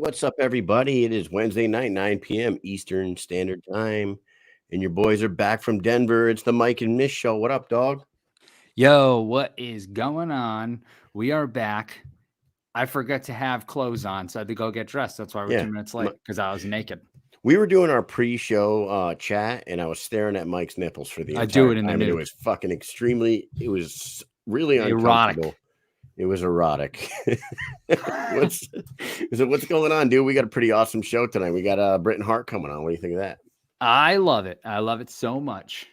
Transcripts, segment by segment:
What's up, everybody? It is Wednesday night, 9 p.m. Eastern Standard Time, and your boys are back from Denver. It's the Mike and Mish show. What up, dog? Yo, what is going on? We are back. I forgot to have clothes on, so I had to go get dressed. That's why we're Yeah, 2 minutes late because I was naked. we were doing our pre-show chat, and I was staring at Mike's nipples for the I do entire it in the time, and it nude. was fucking extremely. It was really Erotic. uncomfortable. It was erotic. what's going on, dude? We got a pretty awesome show tonight. We got Britain Hart coming on. What do you think of that? I love it. I love it so much.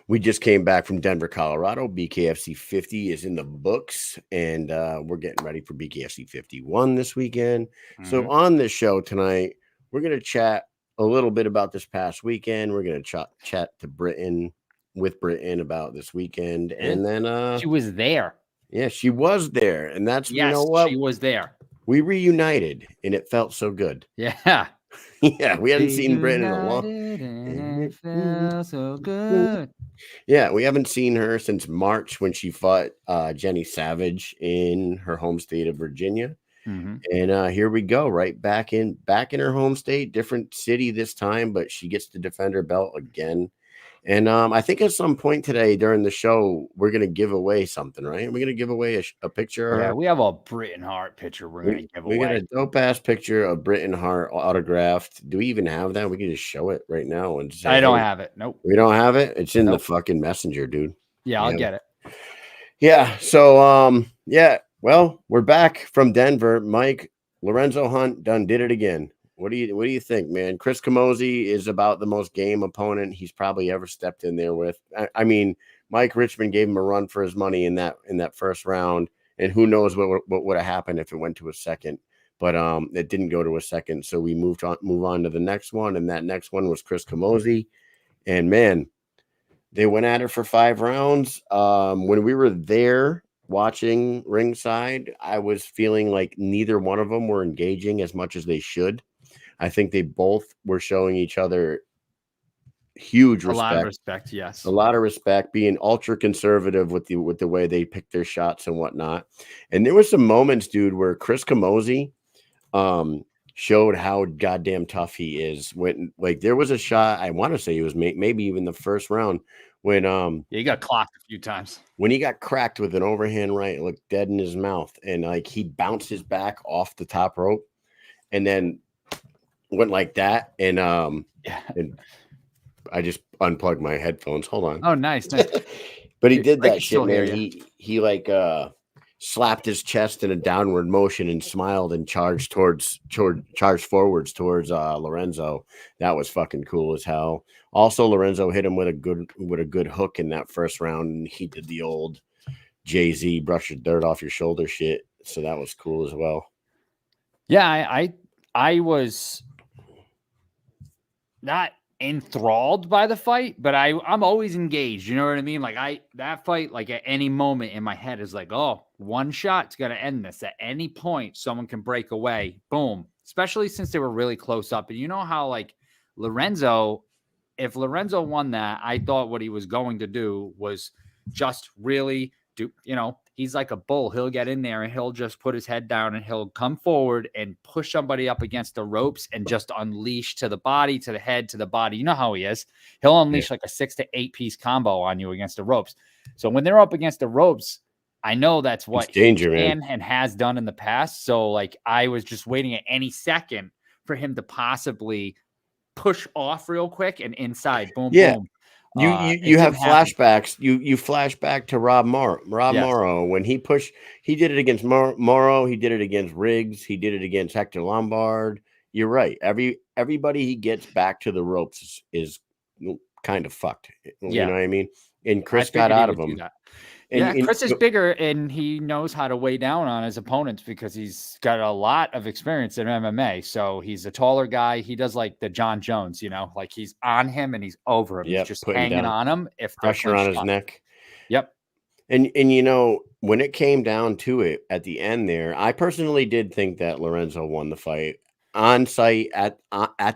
We just came back from Denver, Colorado. BKFC 50 is in the books, and we're getting ready for BKFC 51 this weekend. So on this show tonight, we're going to chat a little bit about this past weekend. We're going to chat to Britain about this weekend, and then she was there. Yeah, she was there, and that's Yes, you know what, she was there. we reunited, and it felt so good. Yeah. Yeah, we hadn't seen Britain in a long. And it felt so good. Yeah, we haven't seen her since March when she fought Jenny Savage in her home state of Virginia. And here we go, right back in her home state, different city this time, but she gets to defend her belt again. And I think at some point today during the show, we're going to give away something, right? We're going to give away a picture of her. Yeah, we have a Britain Hart picture we're going to give away. We got a dope-ass picture of Britain Hart autographed. Do we even have that? We can just show it right now. And say, I don't have it. Nope. We don't have it? It's in the fucking messenger, dude. Yeah, I'll get it. Yeah, so, yeah, well, we're back from Denver. Mike, Lorenzo Hunt did it again. What do you think, man? Chris Camozzi is about the most game opponent he's probably ever stepped in there with. I mean, Mike Richmond gave him a run for his money in that first round, and who knows what would have happened if it went to a second. But it didn't go to a second, so we move on to the next one, and that next one was Chris Camozzi, and man, they went at it for 5 rounds. When we were there watching ringside, I was feeling like neither one of them were engaging as much as they should. I think they both were showing each other huge respect. A lot of respect, yes. A lot of respect, being ultra conservative with the way they picked their shots and whatnot. And there were some moments, dude, where Chris Camozzi showed how goddamn tough he is. When like there was a shot, I want to say it was maybe even the first round when he got clocked a few times. When he got cracked with an overhand right, it looked dead in his mouth, and like he bounced his back off the top rope, and then went like that, and and I just unplugged my headphones. Hold on. Oh, nice. But he did that shit, man. He like slapped his chest in a downward motion and smiled and charged forwards towards Lorenzo. That was fucking cool as hell. Also, Lorenzo hit him with a good hook in that first round, and he did the old Jay-Z brush your dirt off your shoulder shit. So that was cool as well. Yeah, I was not enthralled by the fight, but I'm always engaged. You know what I mean? Like that fight, like at any moment in my head is like, oh, one shot's got to end this. At any point, someone can break away. Boom. Especially since they were really close up. And you know how like if Lorenzo won that, I thought what he was going to do was just really do, he's like a bull. He'll get in there and he'll just put his head down and he'll come forward and push somebody up against the ropes and just unleash to the body, to the head, to the body. You know how he is. He'll unleash like a 6 to 8 piece combo on you against the ropes. So when they're up against the ropes, I know that's what he can and has done in the past. So like I was just waiting at any second for him to possibly push off real quick and inside. Boom, boom. You have flashbacks. You flash back to Rob Morrow when he did it against Morrow. He did it against Riggs. He did it against Hector Lombard. You're right. Everybody he gets back to the ropes is kind of fucked. You know what I mean? And Chris got out of him. Chris is bigger and he knows how to weigh down on his opponents because he's got a lot of experience in MMA. So he's a taller guy. He does like the John Jones, like he's on him and he's over him. He's just hanging on him. If pressure on his neck. Yep. And when it came down to it at the end there, I personally did think that Lorenzo won the fight on site at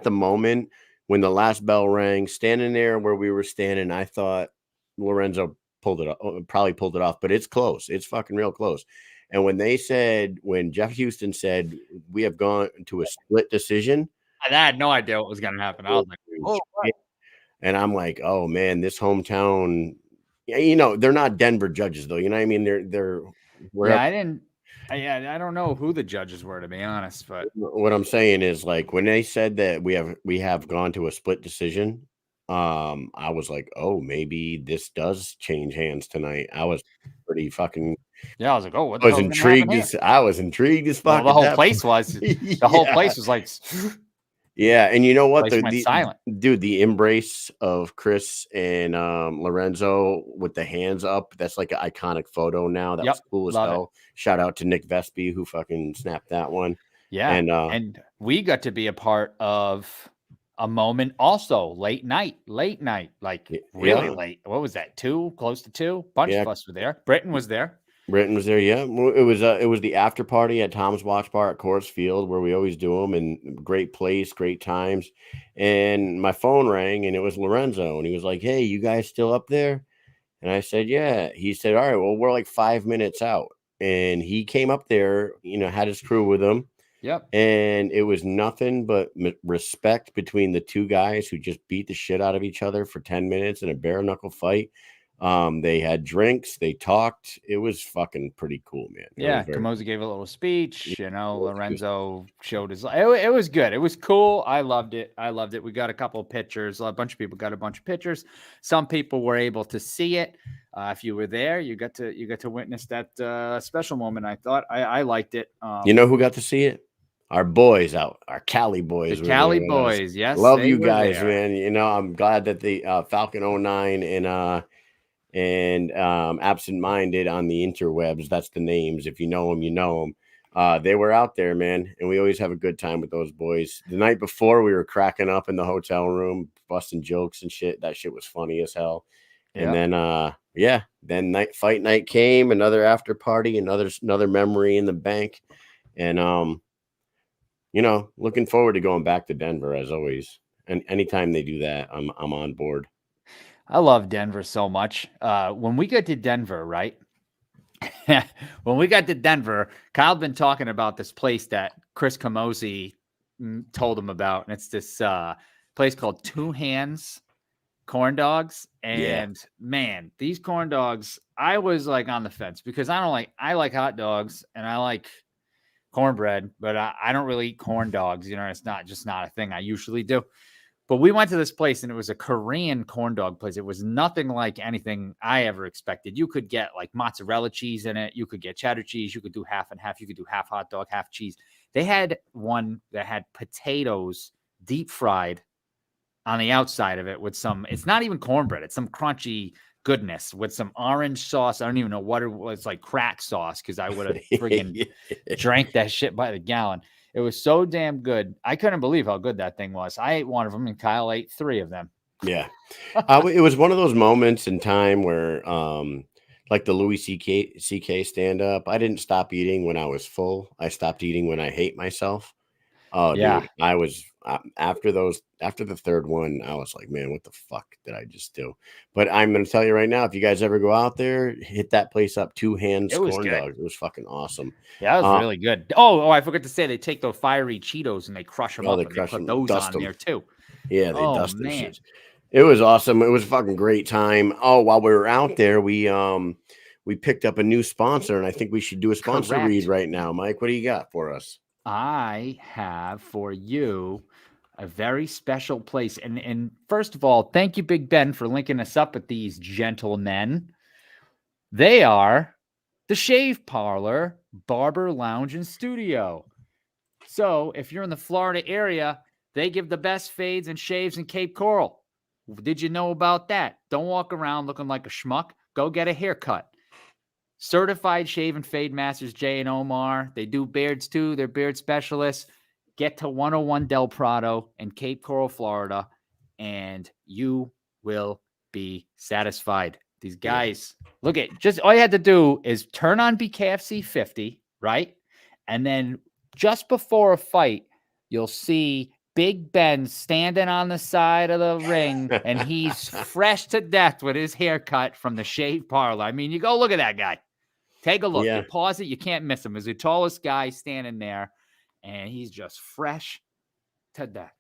the moment when the last bell rang, standing there where we were standing. I thought Lorenzo probably pulled it off, but it's close. It's fucking real close. And when Jeff Houston said we have gone to a split decision, I had no idea what was going to happen. I was like, oh, what? and I'm like, oh man, this hometown, you know, they're not Denver judges though. You know what I mean? They're wherever. I don't know who the judges were, to be honest, but What I'm saying is, like, when they said that we have gone to a split decision, I was like, oh, maybe this does change hands tonight. I was pretty fucking. Yeah, I was like, oh, what I the was hell intrigued as fuck. Well, the at whole that place point. was. The whole place was like, Yeah, and you know what? place went silent. Dude, the embrace of Chris and Lorenzo with the hands up, that's like an iconic photo now. That Yep, was cool as love it. hell. Shout out to Nick Vespi who fucking snapped that one. Yeah, and we got to be a part of a moment also late night, like really late. What was that? 2, close to 2? Bunch of us were there. Britain was there. Britain was there, yeah. Well, it was the after party at Tom's Watch Bar at Coors Field where we always do them, and great place, great times. And my phone rang, and it was Lorenzo, and he was like, "Hey, you guys still up there?" And I said, "Yeah." He said, "All right, well, we're like 5 minutes out." And he came up there, you know, had his crew with him. Yep. And it was nothing but respect between the two guys who just beat the shit out of each other for 10 minutes in a bare knuckle fight. They had drinks, they talked. It was fucking pretty cool, man. Yeah, Camozzi gave a little speech. You know, Lorenzo showed his. It was good. It was cool. I loved it. We got a couple of pictures. A bunch of people got a bunch of pictures. Some people were able to see it. If you were there, you got to witness that special moment. I thought I liked it. You know who got to see it? Our boys out, our Cali boys. The Cali boys, yes. Love you guys, man. You know, I'm glad that the Falcon 09 and Absent Minded on the interwebs, that's the names. If you know them, you know them. They were out there, man, and we always have a good time with those boys. The night before, we were cracking up in the hotel room, busting jokes and shit. That shit was funny as hell. And then fight night came, another after party, another memory in the bank, and you know, looking forward to going back to Denver as always. And anytime they do that, I'm on board. I love Denver so much. When we got to Denver, right? When we got to Denver, Kyle's been talking about this place that Chris Camozzi told him about, and it's this place called Two Hands Corn Dogs. And man, these corn dogs, I was like on the fence because I like hot dogs and I like cornbread, but I don't really eat corn dogs. You know, it's not a thing I usually do. But we went to this place and it was a Korean corn dog place. It was nothing like anything I ever expected. You could get like mozzarella cheese in it. You could get cheddar cheese. You could do half and half. You could do half hot dog, half cheese. They had one that had potatoes deep fried on the outside of it with some, it's not even cornbread. It's some crunchy goodness with some orange sauce. I don't even know what it was, like crack sauce, because I would have friggin' drank that shit by the gallon. It was so damn good. I couldn't believe how good that thing was. I ate one of them and Kyle ate 3 of them. Yeah. It was one of those moments in time where like the Louis CK stand up, I didn't stop eating when I was full. I stopped eating when I hate myself. Oh, yeah. Dude, I was after the third one, I was like, man, what the fuck did I just do? But I'm going to tell you right now, if you guys ever go out there, hit that place up. Two Hands Corn Dogs. It was fucking awesome. Yeah, it was really good. Oh, I forgot to say, they take those fiery Cheetos and they crush them up. They put those on there too. Yeah, they dust them. Shit. It was awesome. It was a fucking great time. Oh, while we were out there, we picked up a new sponsor, and I think we should do a sponsor read right now. Mike, what do you got for us? I have for you a very special place. And first of all, thank you, Big Ben, for linking us up with these gentlemen. They are the Shave Parlor Barber Lounge and Studio. So if you're in the Florida area, they give the best fades and shaves in Cape Coral. Did you know about that? Don't walk around looking like a schmuck. Go get a haircut. Certified shave and fade masters, Jay and Omar. They do beards too. They're beard specialists. Get to 101 Del Prado in Cape Coral, Florida, and you will be satisfied. These guys, look at, just all you had to do is turn on BKFC 50, right? And then just before a fight, you'll see Big Ben standing on the side of the ring, and he's fresh to death with his haircut from the Shave Parlor. I mean, you go look at that guy. Take a look. Yeah. You pause it. You can't miss him. He's the tallest guy standing there, and he's just fresh to death.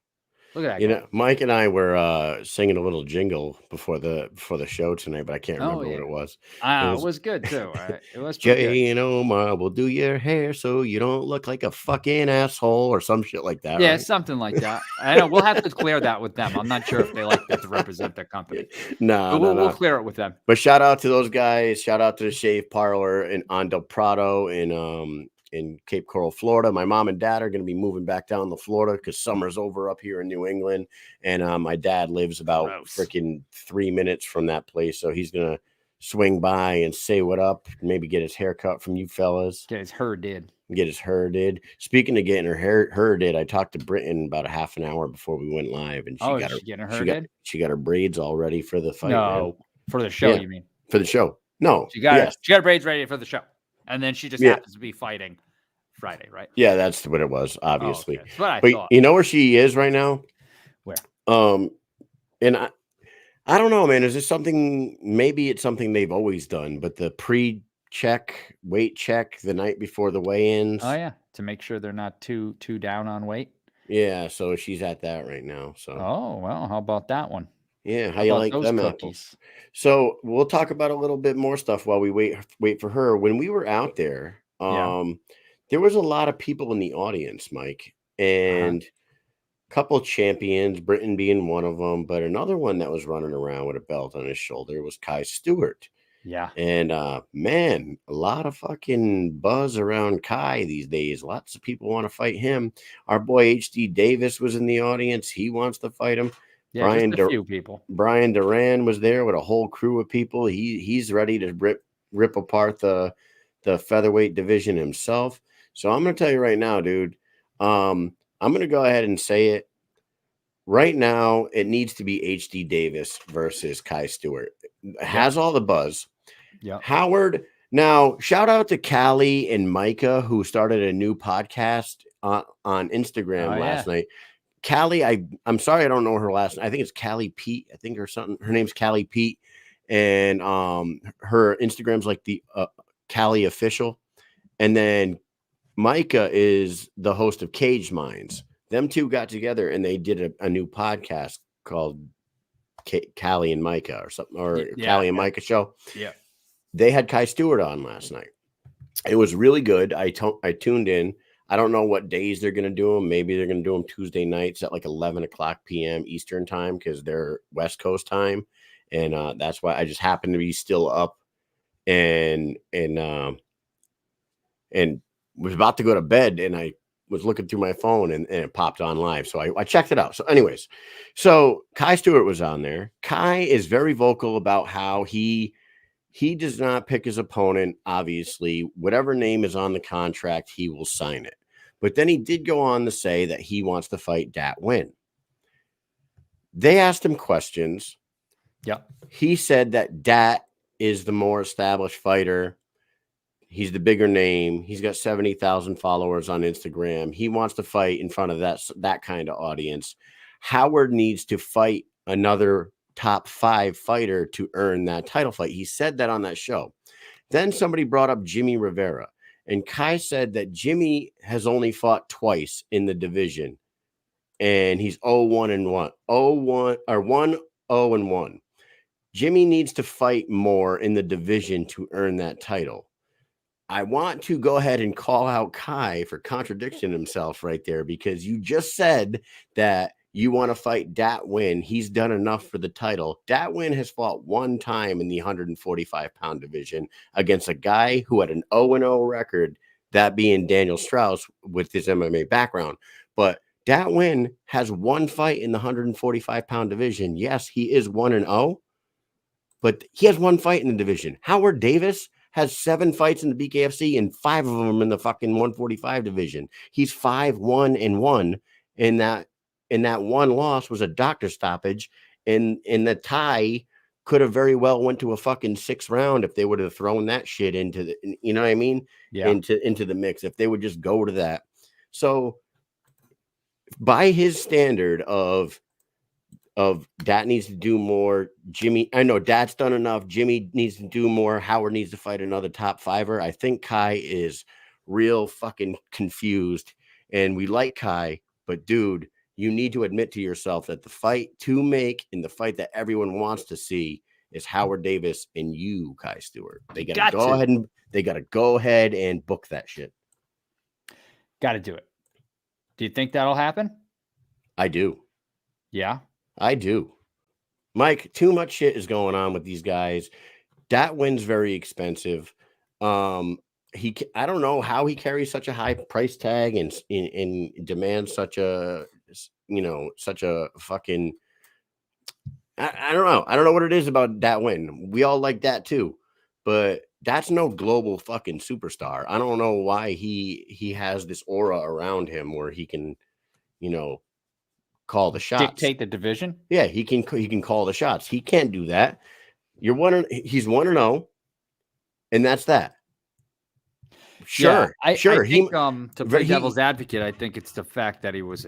Look at that guy. Mike and I were singing a little jingle before the show tonight, but I can't remember what it was. It was good too. It was pretty good. Jay and Omar will do your hair so you don't look like a fucking asshole or some shit like that. Yeah, right? something like that. I know we'll have to clear that with them. I'm not sure if they like that to represent their company. No, we'll clear it with them. But shout out to those guys. Shout out to the Shave Parlor on Del Prado in Cape Coral, Florida. My mom and dad are going to be moving back down to Florida because summer's over up here in New England. And my dad lives about freaking 3 minutes from that place. So he's going to swing by and say what up, maybe get his hair cut from you fellas. Get his hair did. Speaking of getting her did, I talked to Britain about a half an hour before we went live. And she got her braids all ready for the fight. No, for the show, you mean? For the show. No. She got her braids ready for the show. And then she just happens to be fighting Friday, right? Yeah, that's what it was, obviously. That's what I thought. You know where she is right now? Where? And I don't know, man. Is this something? Maybe it's something they've always done, but the weight check the night before the weigh-ins. Oh yeah, to make sure they're not too down on weight. Yeah, so she's at that right now. So. Oh well, how about that one? Yeah, how you like them apples? So we'll talk about a little bit more stuff while we wait for her. When we were out there, there was a lot of people in the audience, Mike, and a couple of champions, Britain being one of them, but another one that was running around with a belt on his shoulder was Kai Stewart. Yeah. And man, a lot of fucking buzz around Kai these days. Lots of people want to fight him. Our boy HD Davis was in the audience. He wants to fight him. Yeah, just a few people. Brian Duran was there with a whole crew of people. He's ready to rip apart the featherweight division himself. So I'm going to tell you right now, dude. I'm going to go ahead and say it. Right now, it needs to be HD Davis versus Kai Stewart. It has all the buzz. Yeah. Howard. Now, shout out to Callie and Micah, who started a new podcast on Instagram last night. Callie, I'm sorry I don't know her last name. I think it's Callie Pete. I think her name's Callie Pete. And her Instagram's like the Callie Official. And then Micah is the host of Cage Minds. Them two got together and they did a new podcast called Callie and Micah or something, or Callie and Micah show. Yeah. They had Kai Stewart on last night. It was really good. I tuned in. I don't know what days they're going to do them. Maybe they're going to do them Tuesday nights at like 11 o'clock p.m. Eastern time because they're West Coast time. And that's why I just happened to be still up and was about to go to bed. And I was looking through my phone and it popped on live. So I checked it out. So anyways, Kai Stewart was on there. Kai is very vocal about how he does not pick his opponent. Obviously, whatever name is on the contract, he will sign it. But then he did go on to say that he wants to fight Dat Nguyen. They asked him questions. Yeah. He said that Dat is the more established fighter. He's the bigger name. He's got 70,000 followers on Instagram. He wants to fight in front of that kind of audience. Howard needs to fight another top 5 fighter to earn that title fight. He said that on that show. Then somebody brought up Jimmy Rivera. And Kai said that Jimmy has only fought twice in the division. And he's 0-1-1. 1-0-1. Jimmy needs to fight more in the division to earn that title. I want to go ahead and call out Kai for contradicting himself right there, because you just said that you want to fight Dat Nguyen. He's done enough for the title. Dat Nguyen has fought one time in the 145-pound division against a guy who had an 0-0 record, that being Daniel Strauss with his MMA background. But Dat Nguyen has one fight in the 145-pound division. Yes, he is 1-0, but he has one fight in the division. Howard Davis has 7 fights in the BKFC and 5 of them in the fucking 145 division. He's 5-1-1 in that. And that one loss was a doctor stoppage. And the tie could have very well went to a fucking 6th round if they would have thrown that shit into the, you know what I mean? Yeah. Into the mix, if they would just go to that. So by his standard of of Dat needs to do more. Jimmy, I know Dat's done enough. Jimmy needs to do more. Howard needs to fight another top fiver. I think Kai is real fucking confused, and we like Kai, but dude, you need to admit to yourself that the fight to make and the fight that everyone wants to see is Howard Davis and you, Kai Stewart. They gotta go ahead and book that shit. Got to do it. Do you think that'll happen? I do. Yeah, I do. Mike, too much shit is going on with these guys. Dat win's very expensive. I don't know how he carries such a high price tag and demands such a fucking. I don't know. I don't know what it is about Dat win. We all like that too, but that's no global fucking superstar. I don't know why he has this aura around him where he can, call the shots. Dictate the division. Yeah, he can call the shots. He can't do that. He's 1-0, and that's that. Sure, yeah, sure. I think, to play devil's advocate, I think it's the fact that he was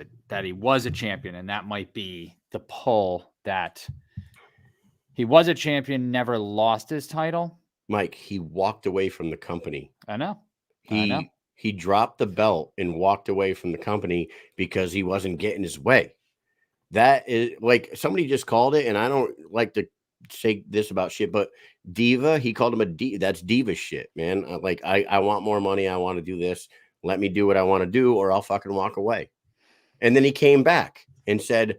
a champion, and that might be the pull that he was a champion, never lost his title. Mike, he walked away from the company. I know. He dropped the belt and walked away from the company because he wasn't getting his way. That is like somebody just called it, and I don't like to say this about shit, but diva, he called him a diva. That's diva shit, man. I want more money. I want to do this. Let me do what I want to do, or I'll fucking walk away. And then he came back and said,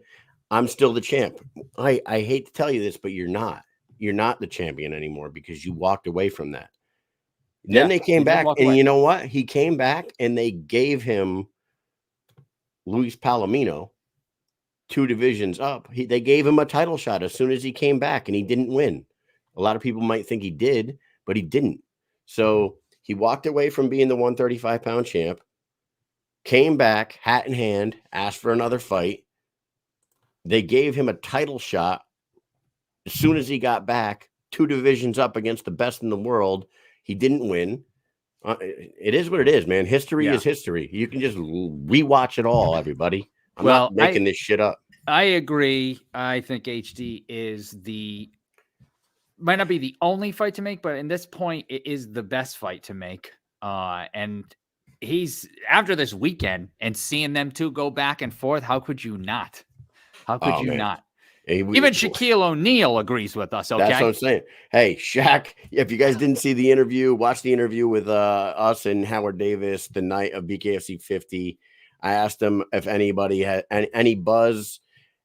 I'm still the champ. I hate to tell you this, but you're not. You're not the champion anymore because you walked away from that. And then they came back, and you know what? He came back, and they gave him Luis Palomino 2 divisions up. They gave him a title shot as soon as he came back, and he didn't win. A lot of people might think he did, but he didn't. So he walked away from being the 135-pound champ, came back, hat in hand, asked for another fight. They gave him a title shot as soon as he got back, 2 divisions up against the best in the world. He didn't win. It is what it is, man. History is history. You can just rewatch it all, everybody. I'm not making this shit up. I agree. I think HD might not be the only fight to make, but in this point, it is the best fight to make. And he's after this weekend and seeing them two go back and forth. How could you not? How could you not? Even Shaquille O'Neal agrees with us. Okay, that's what I'm saying. Hey, Shaq, if you guys didn't see the interview, watch the interview with us and Howard Davis the night of BKFC 50. I asked him if anybody had any buzz,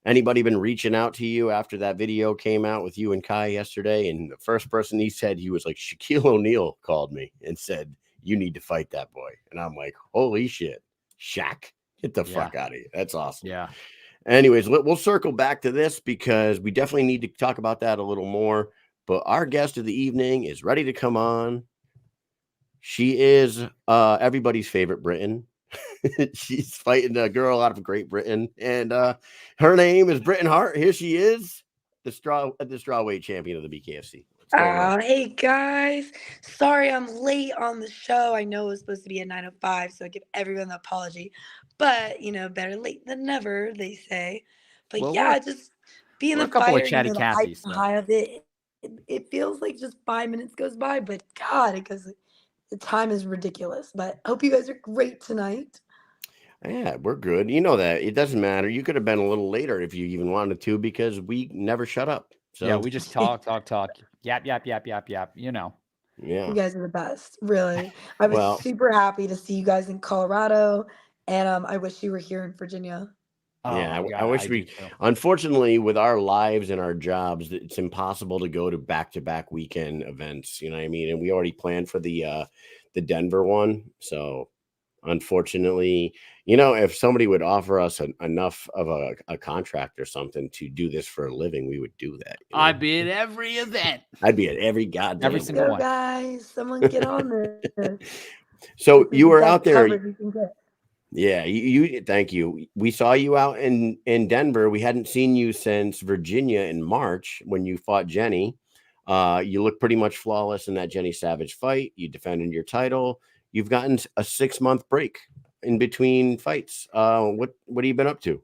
anybody been reaching out to you after that video came out with you and Kai yesterday. And the first person he said, he was like, Shaquille O'Neal called me and said, you need to fight that boy. And I'm like, holy shit, Shaq, get the fuck out of here. That's awesome. Yeah. Anyways, we'll circle back to this because we definitely need to talk about that a little more. But our guest of the evening is ready to come on. She is everybody's favorite Britain. She's fighting a girl out of Great Britain, and her name is Britain Hart. Here she is, the strawweight champion of the BKFC. Hey guys, sorry I'm late on the show. I know it was supposed to be at 9:05, so I give everyone the apology. But better late than never, they say. But just being the fighter, chatty Cathy's, high of it. It feels like just 5 minutes goes by, but God, because the time is ridiculous. But I hope you guys are great tonight. Yeah, we're good. You know that it doesn't matter. You could have been a little later if you even wanted to, because we never shut up. So yeah, we just talk. Yap. Yeah, you guys are the best. Really, I was super happy to see you guys in Colorado, and I wish you were here in Virginia. Yeah, I wish we. Unfortunately, with our lives and our jobs, it's impossible to go to back-to-back weekend events. You know what I mean? And we already planned for the Denver one, so. Unfortunately, if somebody would offer us enough of a contract or something to do this for a living, we would do that. I'd be at every event. I'd be at every goddamn every single one. Guys, someone get on this. So you were out there. Yeah, you. Thank you. We saw you out in Denver. We hadn't seen you since Virginia in March when you fought Jenny. You look pretty much flawless in that Jenny Savage fight. You defended your title. You've gotten a 6-month break in between fights. What have you been up to?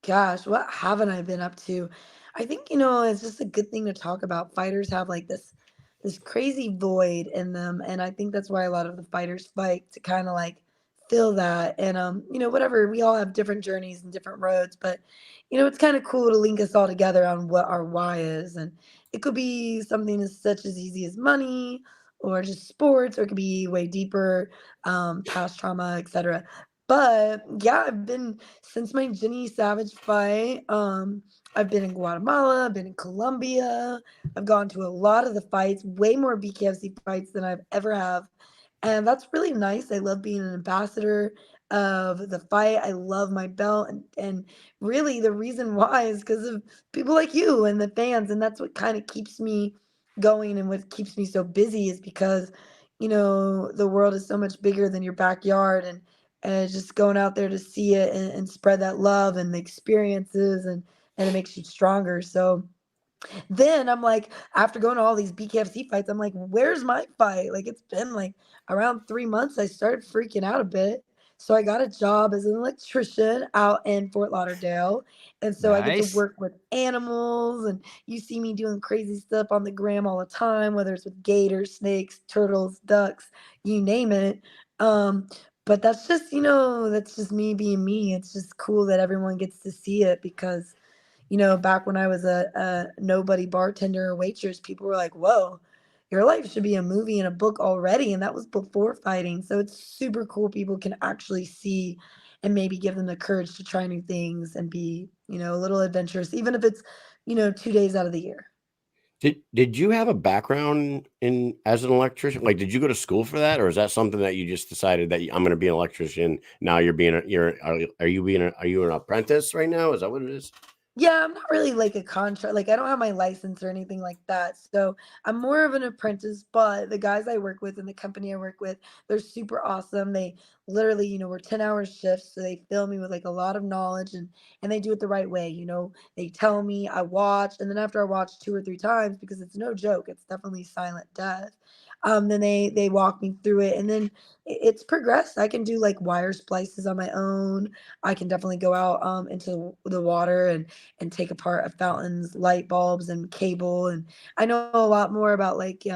Gosh, what haven't I been up to? I think, it's just a good thing to talk about. Fighters have like this crazy void in them, and I think that's why a lot of the fighters fight to kind of like fill that. And whatever, we all have different journeys and different roads, but it's kind of cool to link us all together on what our why is. And it could be something as such as easy as money or just sports, or it could be way deeper, past trauma, etc. But yeah, I've been since my Jenny Savage fight. I've been in Guatemala, I've been in Colombia. I've gone to a lot of the fights, way more BKFC fights than I've ever have. And that's really nice. I love being an ambassador of the fight. I love my belt. And really, the reason why is because of people like you and the fans. And that's what kind of keeps me going and what keeps me so busy is because, the world is so much bigger than your backyard. And just going out there to see it and spread that love and the experiences and it makes you stronger. So then I'm like, after going to all these BKFC fights, I'm like, where's my fight? Like, it's been like around 3 months. I started freaking out a bit. So I got a job as an electrician out in Fort Lauderdale. And so I get to Nice. work with animals. And you see me doing crazy stuff on the gram all the time, whether it's with gators, snakes, turtles, ducks, you name it. Um, but that's just me being me. It's just cool that everyone gets to see it because back when I was a nobody bartender or waitress, people were like, whoa, your life should be a movie and a book already. And that was before fighting. So it's super cool. People can actually see and maybe give them the courage to try new things and be, a little adventurous, even if it's, 2 days out of the year. Did you have a background in as an electrician? Like, did you go to school for that, or is that something that you just decided that I'm going to be an electrician? Now are you an apprentice right now? Is that what it is? Yeah, I'm not really like a contract. Like I don't have my license or anything like that. So I'm more of an apprentice, but the guys I work with and the company I work with, they're super awesome. They literally, we're 10-hour shifts. So they fill me with like a lot of knowledge and they do it the right way. They tell me, I watch, and then after I watch 2 or 3 times, because it's no joke, it's definitely silent death. Then they walk me through it, and then it's progressed. I can do like wire splices on my own. I can definitely go out into the water and take apart fountains, light bulbs, and cable. And I know a lot more about like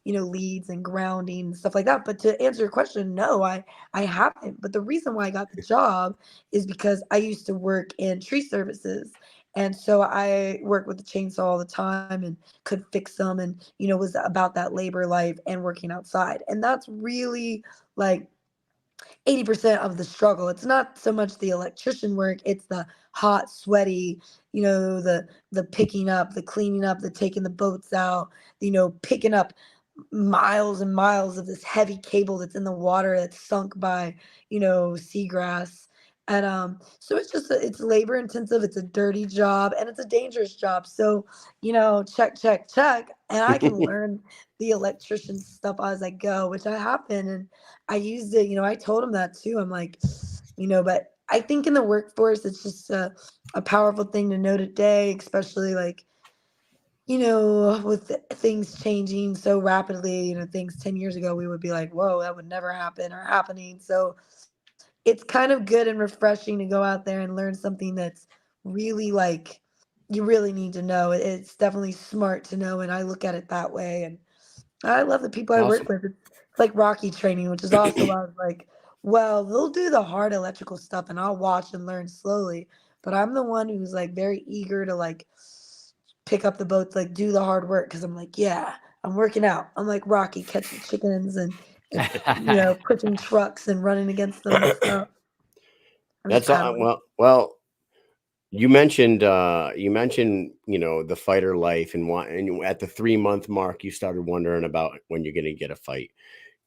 leads and grounding and stuff like that. But to answer your question, no, I haven't. But the reason why I got the job is because I used to work in tree services. And so I worked with the chainsaw all the time and could fix them and, was about that labor life and working outside. And that's really like 80% of the struggle. It's not so much the electrician work, it's the hot, sweaty, the picking up, the cleaning up, the taking the boats out, picking up miles and miles of this heavy cable that's in the water that's sunk by, seagrass. And so it's labor intensive, it's a dirty job, and it's a dangerous job. So, check, check, check. And I can learn the electrician stuff as I go, which I have been. And I used it, I told him that too. I'm like, but I think in the workforce, it's just a powerful thing to know today, especially like, with things changing so rapidly, things 10 years ago, we would be like, whoa, that would never happen or happening. So it's kind of good and refreshing to go out there and learn something that's really like, you really need to know. It's definitely smart to know. And I look at it that way. And I love the people I work Awesome. with. It's like Rocky training, which is also why I was like, well, they'll do the hard electrical stuff and I'll watch and learn slowly. But I'm the one who's like very eager to like pick up the boats, like do the hard work. Cause I'm like, yeah, I'm working out. I'm like Rocky catching chickens and pushing trucks and running against them and stuff. I'm just That's paddling. well. You mentioned the fighter life and at the 3 month mark you started wondering about when you're going to get a fight.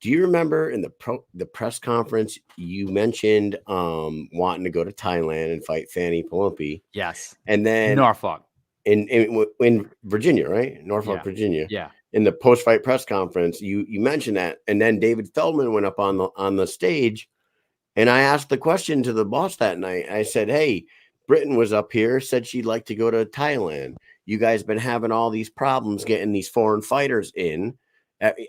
Do you remember in the press conference you mentioned wanting to go to Thailand and fight Fanny Palumpi? Yes. And then Norfolk. in Virginia, right? Norfolk, Yeah. Virginia. Yeah. In the post-fight press conference, you mentioned that, and then David Feldman went up on the stage, and I asked the question to the boss that night. I said, "Hey, Britain was up here, said she'd like to go to Thailand. You guys been having all these problems getting these foreign fighters in.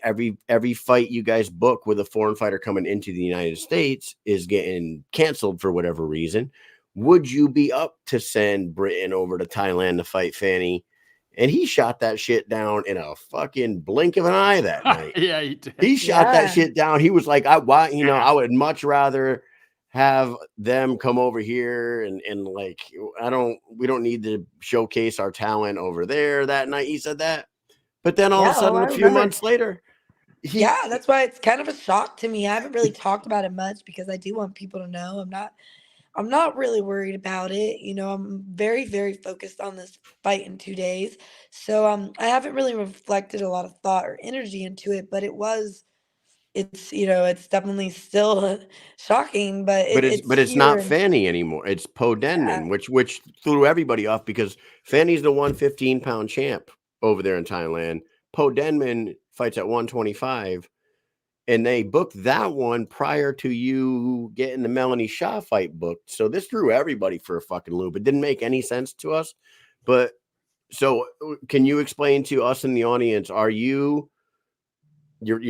Every fight you guys book with a foreign fighter coming into the United States is getting canceled for whatever reason. would you be up to send Britain over to Thailand to fight Fanny? And he shot that shit down in a fucking blink of an eye that night. Yeah, he did. He shot that Yeah. shit down. He was like, I would much rather have them come over here and like, we don't need to showcase our talent over there that night. He said that. But then all of a sudden, I a few remember. months later, That's why it's kind of a shock to me. I haven't really talked about it much because I do want people to know I'm not really worried about it. I'm very, very focused on this fight in 2 days. So I haven't really reflected a lot of thought or energy into it, but it's definitely still shocking, but it's it's here not and Fanny anymore. It's Poe Denman, which threw everybody off because Fanny's the 115-pound champ over there in Thailand. Poe Denman fights at 125, and they booked that one prior to you getting the Melanie Shah fight booked. So this threw everybody for a fucking loop. It didn't make any sense to us. But so can you explain to us in the audience, you're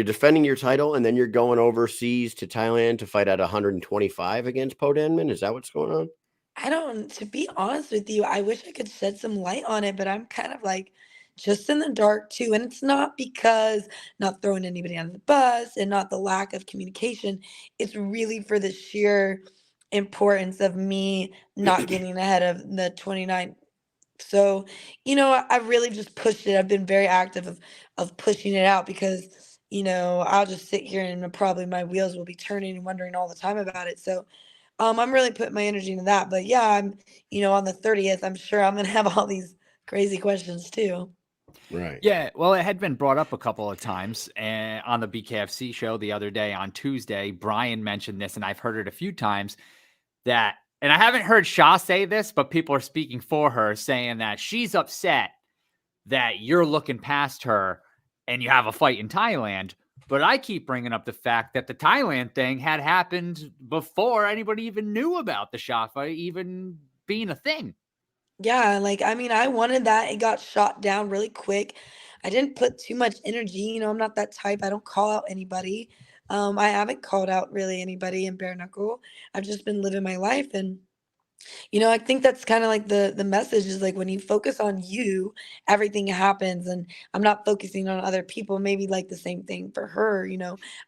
defending your title and then you're going overseas to Thailand to fight at 125 against Poe Denman? Is that what's going on? to be honest with you, I wish I could shed some light on it, but I'm kind of like just in the dark too. And it's not because not throwing anybody under the bus and not the lack of communication. It's really for the sheer importance of me not getting ahead of the 29th. So, I really just pushed it. I've been very active of pushing it out because, I'll just sit here and probably my wheels will be turning and wondering all the time about it. So, I'm really putting my energy into that. But yeah, I'm, on the 30th, I'm sure I'm gonna have all these crazy questions too. Right. Yeah, well, it had been brought up a couple of times and on the BKFC show the other day on Tuesday. Brian mentioned this, and I've heard it a few times that, and I haven't heard Shah say this, but people are speaking for her, saying that she's upset that you're looking past her and you have a fight in Thailand. But I keep bringing up the fact that the Thailand thing had happened before anybody even knew about the Shah fight even being a thing. Yeah, I wanted that. It got shot down really quick. I didn't put too much energy. I'm not that type. I don't call out anybody. I haven't called out really anybody in bare knuckle. I've just been living my life, and I think that's kind of like the message is like when you focus on you, everything happens. And I'm not focusing on other people. Maybe like the same thing for her.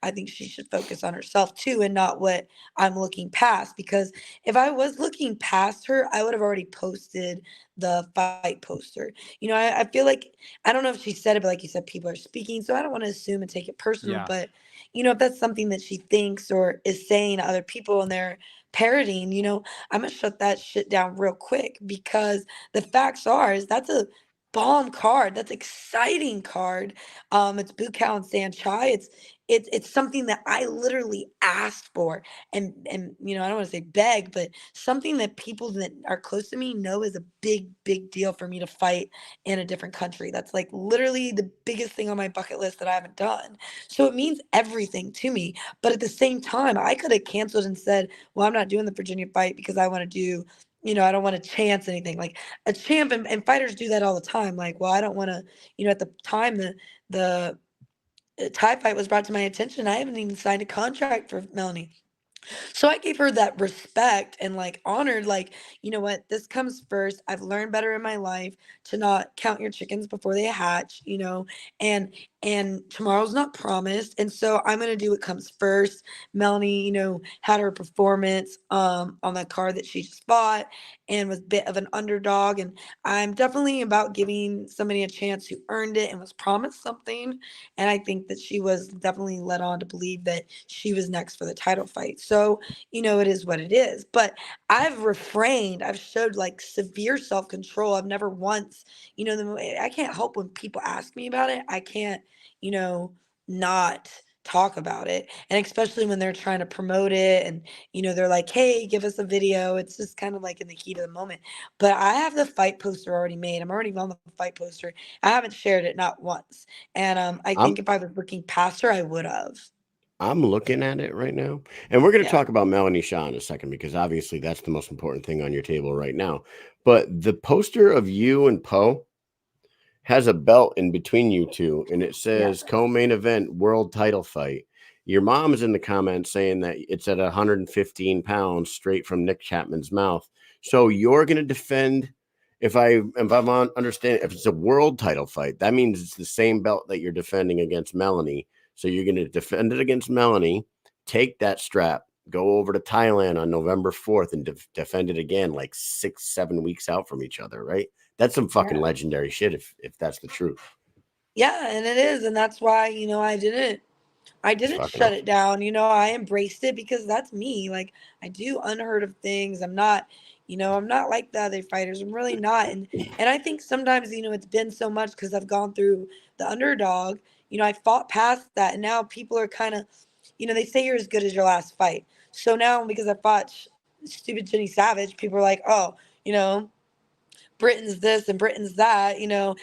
I think she should focus on herself too and not what I'm looking past. Because if I was looking past her, I would have already posted the fight poster. I feel like I don't know if she said it, but like you said, people are speaking. So I don't want to assume and take it personal. Yeah. But if that's something that she thinks or is saying to other people and they're parroting, I'm gonna shut that shit down real quick because the facts are is that's a bomb card. That's exciting card. It's Bukau and Sanchai. It's something that I literally asked for and I don't want to say beg, but something that people that are close to me know is a big, big deal for me to fight in a different country. That's like literally the biggest thing on my bucket list that I haven't done. So it means everything to me. But at the same time, I could have canceled and said, well, I'm not doing the Virginia fight because I want to do, I don't want to chance anything. Like a champ and fighters do that all the time. Like, well, I don't want to, at the time the Thai fight was brought to my attention. I haven't even signed a contract for Melanie. So I gave her that respect and like honored, like, you know what, this comes first. I've learned better in my life to not count your chickens before they hatch, and tomorrow's not promised. And so I'm gonna do what comes first. Melanie, had her performance on that card that she just fought and was a bit of an underdog. And I'm definitely about giving somebody a chance who earned it and was promised something. And I think that she was definitely led on to believe that she was next for the title fight. So, it is what it is. But I've refrained. I've showed like severe self-control. I've never once, I can't help when people ask me about it. I can't, not talk about it. And especially when they're trying to promote it and, they're like, hey, give us a video. It's just kind of like in the heat of the moment. But I have the fight poster already made. I'm already on the fight poster. I haven't shared it, not once. And I I'm think if I was looking past her, I would have. I'm looking at it right now, and we're going to Yeah. talk about Melanie Shah in a second because obviously that's the most important thing on your table right now. But the poster of you and Poe has a belt in between you two, and it says co-main event world title fight. Your mom's in the comments saying that it's at 115 pounds straight from Nick Chapman's mouth. So you're going to defend, if I'm understanding, if it's a world title fight, that means it's the same belt that you're defending against Melanie. So you're going to defend it against Melanie, take that strap, go over to Thailand on November 4th and defend it again, like 6-7 weeks out from each other, right? That's some fucking legendary shit if that's the truth. Yeah, and it is, and that's why, I didn't shut it down. I embraced it because that's me. Like, I do unheard of things. I'm not, I'm not like the other fighters. I'm really not. And I think sometimes, it's been so much because I've gone through the underdog. I fought past that, and now people are kind of, they say you're as good as your last fight. So now because I fought stupid Jenny Savage, people are like, oh, Britain's this and Britain's that,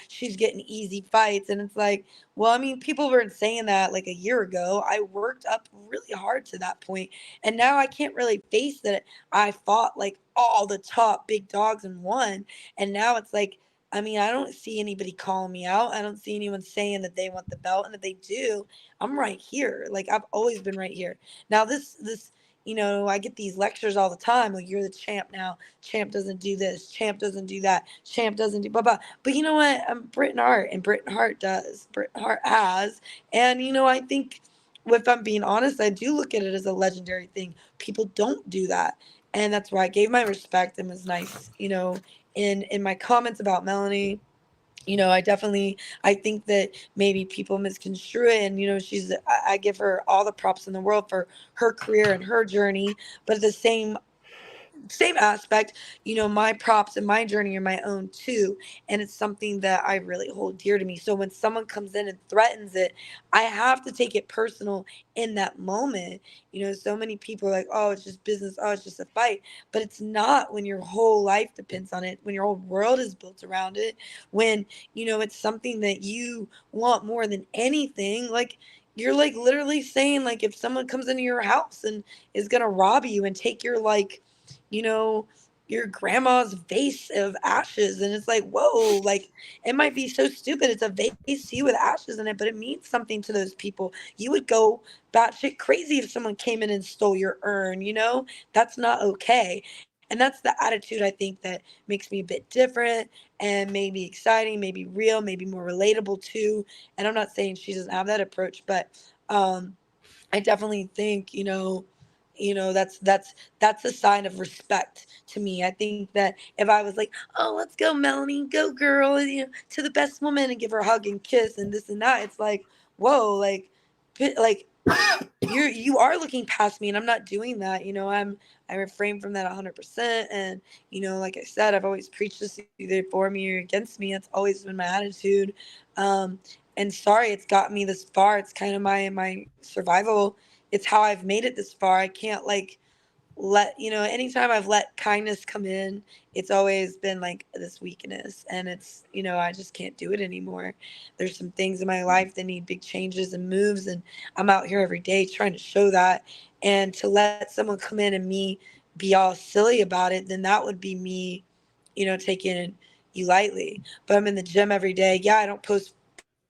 she's getting easy fights. And it's like, well, I mean, people weren't saying that like a year ago. I worked up really hard to that point. And now I can't really face that I fought like all the top big dogs and won. And now it's like, I mean, I don't see anybody calling me out. I don't see anyone saying that they want the belt. And if they do, I'm right here. Like, I've always been right here. Now, this, I get these lectures all the time. Like, you're the champ now. Champ doesn't do this. Champ doesn't do that. Champ doesn't do blah blah. But you know what? I'm Britain Hart, and Britain Hart does. Britain Hart has, and I think, if I'm being honest, I do look at it as a legendary thing. People don't do that, and that's why I gave my respect and was nice. In my comments about Melanie. I think that maybe people misconstrue it, and I give her all the props in the world for her career and her journey, but at the same aspect, my props and my journey are my own too. And it's something that I really hold dear to me. So when someone comes in and threatens it, I have to take it personal in that moment. So many people are like, oh, it's just business. Oh, it's just a fight. But it's not when your whole life depends on it, when your whole world is built around it, when, it's something that you want more than anything. Like, you're like literally saying, like, if someone comes into your house and is going to rob you and take your, like, you know, your grandma's vase of ashes. And it's like, whoa, like, it might be so stupid. It's a vase to you with ashes in it, but it means something to those people. You would go batshit crazy if someone came in and stole your urn, That's not okay. And that's the attitude I think that makes me a bit different and maybe exciting, maybe real, maybe more relatable too. And I'm not saying she doesn't have that approach, but I definitely think, that's a sign of respect to me. I think that if I was like, oh, let's go, Melanie, go, girl, to the best woman and give her a hug and kiss and this and that, it's like, whoa, like you are looking past me, and I'm not doing that. I refrain from that 100%. And like I said, I've always preached this either for me or against me. That's always been my attitude. And sorry, it's got me this far. It's kind of my survival. It's how I've made it this far. I can't like anytime I've let kindness come in, it's always been like this weakness, and it's I just can't do it anymore. There's some things in my life that need big changes and moves, and I'm out here every day trying to show that. And to let someone come in and me be all silly about it, then that would be me taking you lightly. But I'm in the gym every day. Yeah, I don't post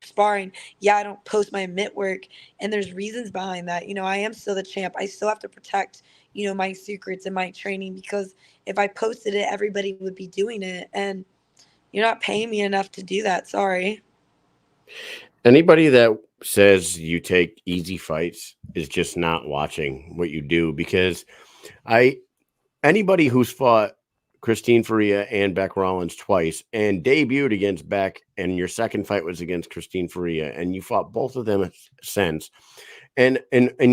sparring. Yeah, I don't post my mitt work. And there's reasons behind that. I am still the champ. I still have to protect, my secrets and my training, because if I posted it, everybody would be doing it. And you're not paying me enough to do that. Sorry. Anybody that says you take easy fights is just not watching what you do, because anybody who's fought Christine Faria and Beck Rollins twice and debuted against Beck, and your second fight was against Christine Faria, and you fought both of them since. And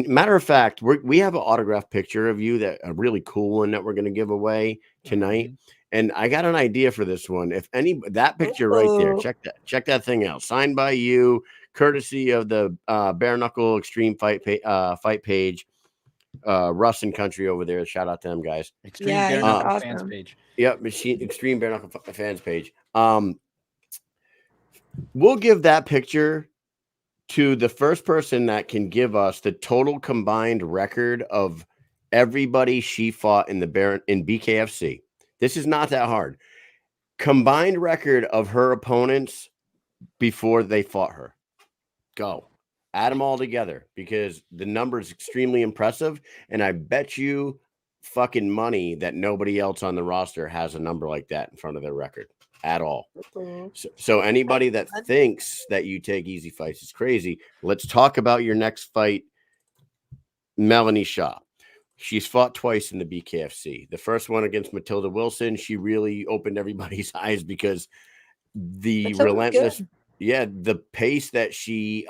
matter of fact, we have an autographed picture of you, a really cool one that we're going to give away tonight. Mm-hmm. And I got an idea for this one. If that picture right there, check that thing out, signed by you, courtesy of the Bare Knuckle Extreme Fight page. Russ and Country over there. Shout out to them guys. Extreme Bare Knuckle awesome. Fans page. Yep, Extreme Bare Knuckle fans page. We'll give that picture to the first person that can give us the total combined record of everybody she fought in BKFC. This is not that hard. Combined record of her opponents before they fought her. Go. Add them all together, because the number is extremely impressive. And I bet you fucking money that nobody else on the roster has a number like that in front of their record at all. So anybody that thinks that you take easy fights is crazy. Let's talk about your next fight, Melanie Shah. She's fought twice in the BKFC. The first one against Matilda Wilson, she really opened everybody's eyes because the relentless, the pace that she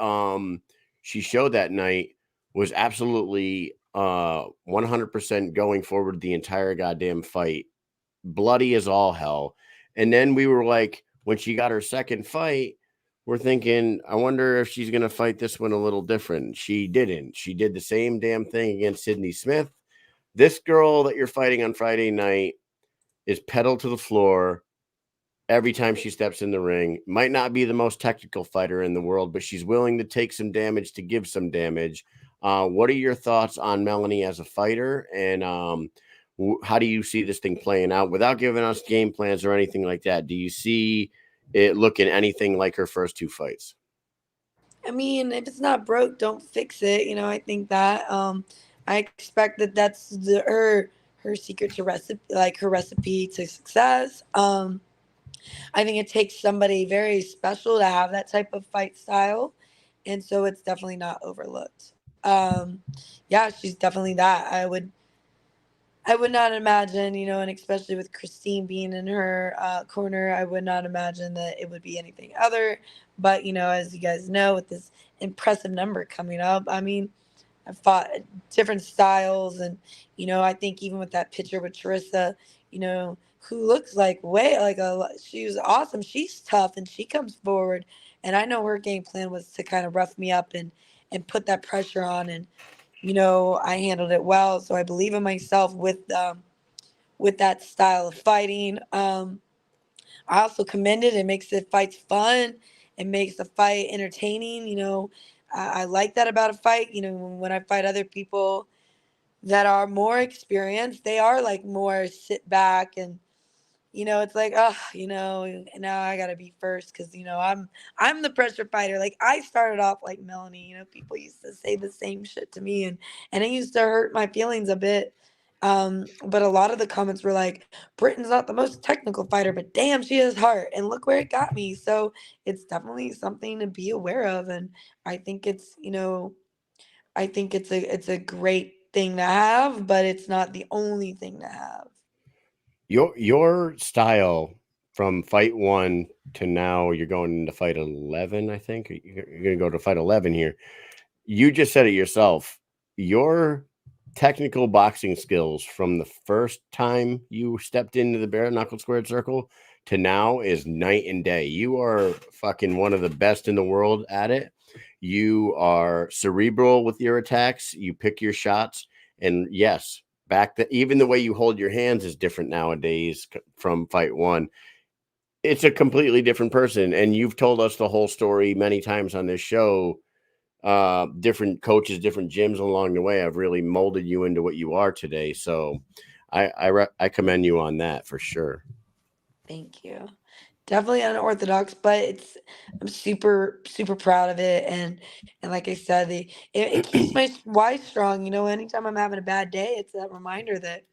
showed that night was absolutely 100% going forward the entire goddamn fight, bloody as all hell. And then we were like, when she got her second fight, we're thinking, I wonder if she's going to fight this one a little different. She didn't. She did the same damn thing against Sydney Smith. This girl that you're fighting on Friday night is pedal to the floor every time she steps in the ring. Might not be the most technical fighter in the world, but she's willing to take some damage to give some damage. What are your thoughts on Melanie as a fighter? And how do you see this thing playing out without giving us game plans or anything like that? Do you see it looking anything like her first two fights? I mean, if it's not broke, don't fix it. I think that I expect that that's her secret to recipe, like her recipe to success. I think it takes somebody very special to have that type of fight style, and so it's definitely not overlooked. Yeah, she's definitely that. I would not imagine, and especially with Christine being in her corner, I would not imagine that it would be anything other. But, as you guys know, with this impressive number coming up, I mean, I've fought different styles. And, I think even with that picture with Charissa, who looks like she was awesome. She's tough and she comes forward. And I know her game plan was to kind of rough me up and put that pressure on. And, I handled it well. So I believe in myself with that style of fighting. I also commend it. It makes the fights fun. It makes the fight entertaining. I like that about a fight. When I fight other people that are more experienced, they are like more sit back and it's like, oh, now I gotta be first because I'm the pressure fighter. Like I started off like Melanie. People used to say the same shit to me, and it used to hurt my feelings a bit. But a lot of the comments were like, Britain's not the most technical fighter, but damn, she has heart, and look where it got me. So it's definitely something to be aware of, and I think it's a great thing to have, but it's not the only thing to have. Your style from fight 1 to now, you're going into fight 11, I think. You're going to go to fight 11 here. You just said it yourself. Your technical boxing skills from the first time you stepped into the bare knuckle squared circle to now is night and day. You are fucking one of the best in the world at it. You are cerebral with your attacks. You pick your shots. And yes, even the way you hold your hands is different nowadays from fight 1. It's a completely different person. And you've told us the whole story many times on this show. Different coaches, different gyms along the way have really molded you into what you are today. So I commend you on that for sure. Thank you. Definitely unorthodox, but I'm super super proud of it, and like I said, it keeps my why strong. Anytime I'm having a bad day, it's that reminder that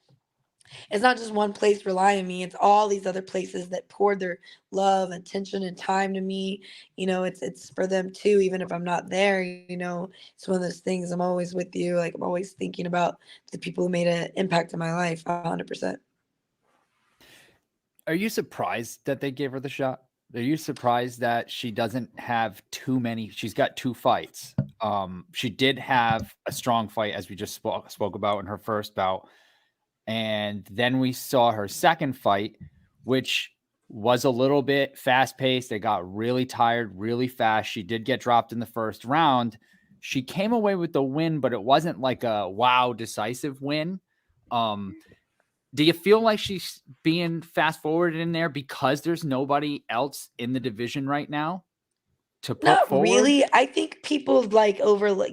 it's not just one place relying on me. It's all these other places that poured their love, attention, and time to me. It's for them too, even if I'm not there. It's one of those things. I'm always with you. Like I'm always thinking about the people who made an impact in my life. 100%. Are you surprised that they gave her the shot? Are you surprised that she doesn't have too many? She's got 2 fights. She did have a strong fight, as we just spoke about in her first bout. And then we saw her second fight, which was a little bit fast paced. They got really tired really fast. She did get dropped in the first round. She came away with the win, but it wasn't like a wow decisive win. Do you feel like she's being fast forwarded in there because there's nobody else in the division right now to put Not forward? really. I think people like overlook,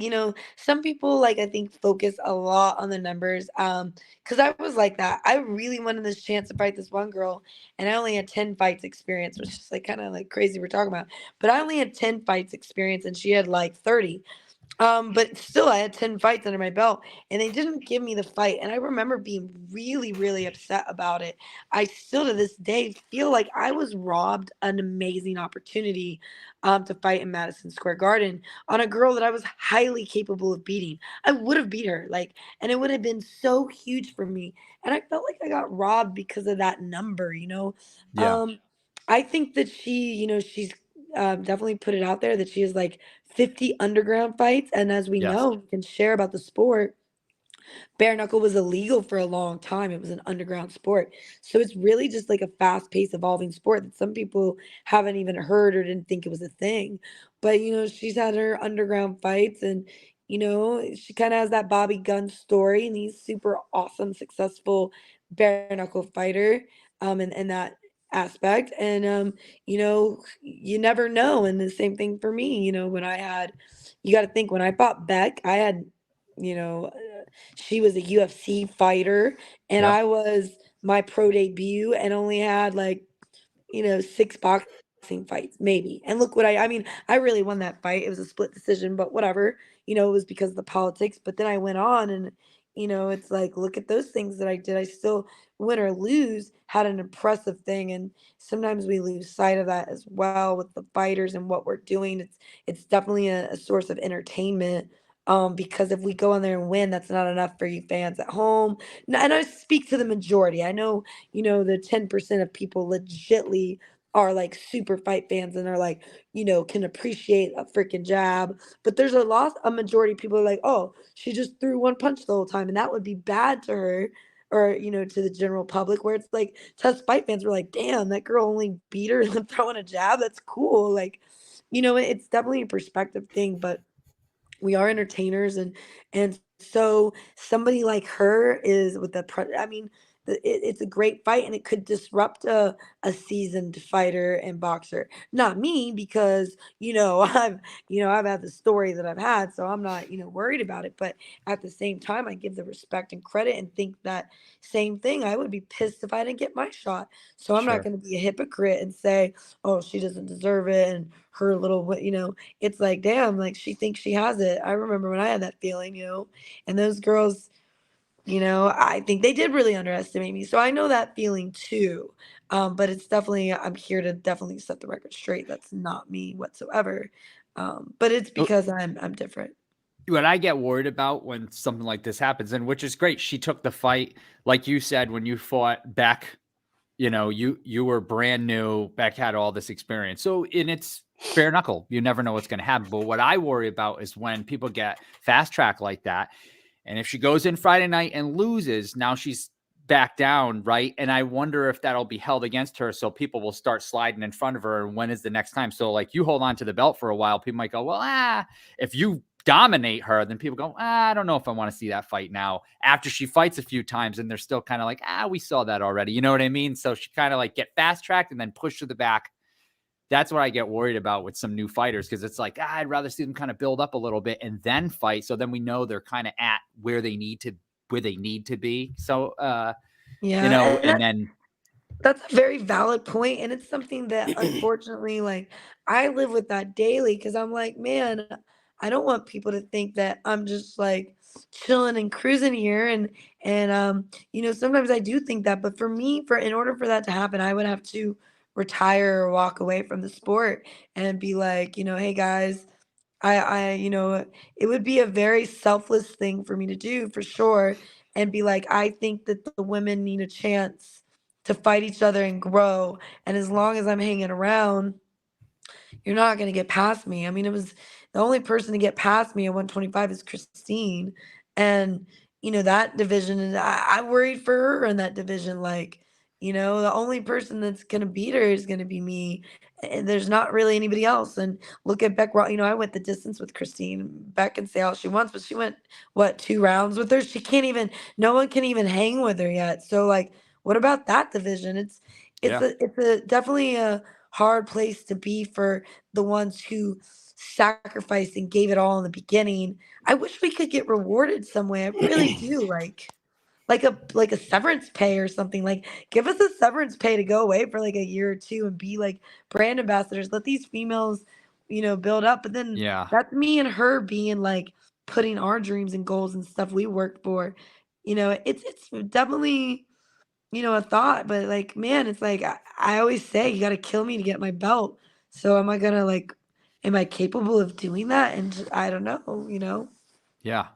some people like I think focus a lot on the numbers. Because I was like that. I really wanted this chance to fight this one girl, and I only had 10 fights experience, which is like kind of like crazy we're talking about. But I only had 10 fights experience and she had like 30. But still, I had 10 fights under my belt, and they didn't give me the fight. And I remember being really, really upset about it. I still, to this day, feel like I was robbed an amazing opportunity to fight in Madison Square Garden on a girl that I was highly capable of beating. I would have beat her, like, and it would have been so huge for me. And I felt like I got robbed because of that number, you know? Yeah. Um, I think that she's definitely put it out there that she is like 50 underground fights. And as we Yes. know, we can share about the sport. Bare knuckle was illegal for a long time. It was an underground sport. So it's really just like a fast paced, evolving sport that some people haven't even heard or didn't think it was a thing. But, she's had her underground fights and, she kind of has that Bobby Gunn story and he's super awesome, successful bare knuckle fighter in that aspect. And, you never know. And the same thing for me, you got to think when I fought Beck, I had, you know, she was a UFC fighter, and Yep. I was my pro debut and only had like, 6 boxing fights, maybe. And look what I mean, I really won that fight. It was a split decision, but whatever. It was because of the politics. But then I went on and, it's like, look at those things that I did. I still, win or lose, had an impressive thing. And sometimes we lose sight of that as well with the fighters and what we're doing. It's definitely a source of entertainment. Because if we go on there and win, that's not enough for you fans at home. And I speak to the majority. I know, the 10% of people legitly are like super fight fans and are like, can appreciate a freaking jab. But there's a majority of people are like, oh, she just threw one punch the whole time. And that would be bad to her or, to the general public, where it's like, to us fight fans, we're like, damn, that girl only beat her and throwing a jab. That's cool. Like, it's definitely a perspective thing, but we are entertainers and so somebody like her is with I mean it's a great fight and it could disrupt a seasoned fighter and boxer, not me, because I've had the story that I've had, so I'm not worried about it. But at the same time, I give the respect and credit and think that same thing. I would be pissed if I didn't get my shot, so I'm not Sure. going to be a hypocrite and say, oh, she doesn't deserve it and her little, it's like, damn, like she thinks she has it. I remember when I had that feeling, and those girls, I think they did really underestimate me. So I know that feeling too. But it's definitely, I'm here to definitely set the record straight. That's not me whatsoever. But it's Oh, because I'm different. what I get worried about when something like this happens, and which is great, she took the fight, like you said, when you fought Beck, you were brand new. Beck had all this experience. So in its bare knuckle, you never know what's going to happen. But what I worry about is when people get fast track like that. And if she goes in Friday night and loses, now she's back down, right? And I wonder if that'll be held against her. So people will start sliding in front of her. And when is the next time? So like you hold on to the belt for a while, people might go, well, if you dominate her, then people go, I don't know if I want to see that fight now after she fights a few times. And they're still kind of like, we saw that already. You know what I mean? So she kind of like get fast tracked and then pushed to the back. That's what I get worried about with some new fighters, because it's like, I'd rather see them kind of build up a little bit and then fight. So then we know they're kind of at where they need to be. So, Yeah. and then That's a very valid point, and it's something that unfortunately, like, I live with that daily because I'm like, man, I don't want people to think that I'm just like chilling and cruising here, and sometimes I do think that, but for me, for in order for that to happen, I would have to retire or walk away from the sport and be like, hey guys, it would be a very selfless thing for me to do for sure. And be like, I think that the women need a chance to fight each other and grow. And as long as I'm hanging around, you're not going to get past me. I mean, it was the only person to get past me at 125 is Christine. And, that division, and I worried for her in that division. Like, the only person that's going to beat her is going to be me. And there's not really anybody else. And look at Beck. I went the distance with Christine. Beck can say all she wants, but she went, what, 2 rounds with her? She can't even, no one can even hang with her yet. So, like, what about that division? It's yeah, a definitely a hard place to be for the ones who sacrificed and gave it all in the beginning. I wish we could get rewarded some way. I really do. Like a severance pay or something. Like, give us a severance pay to go away for like a year or two and be like brand ambassadors. Let these females build up. But then Yeah. that's me and her being like putting our dreams and goals and stuff we worked for. It's definitely a thought, but like, man, it's like I always say, you got to kill me to get my belt. So am I capable of doing that? And I don't know. Yeah.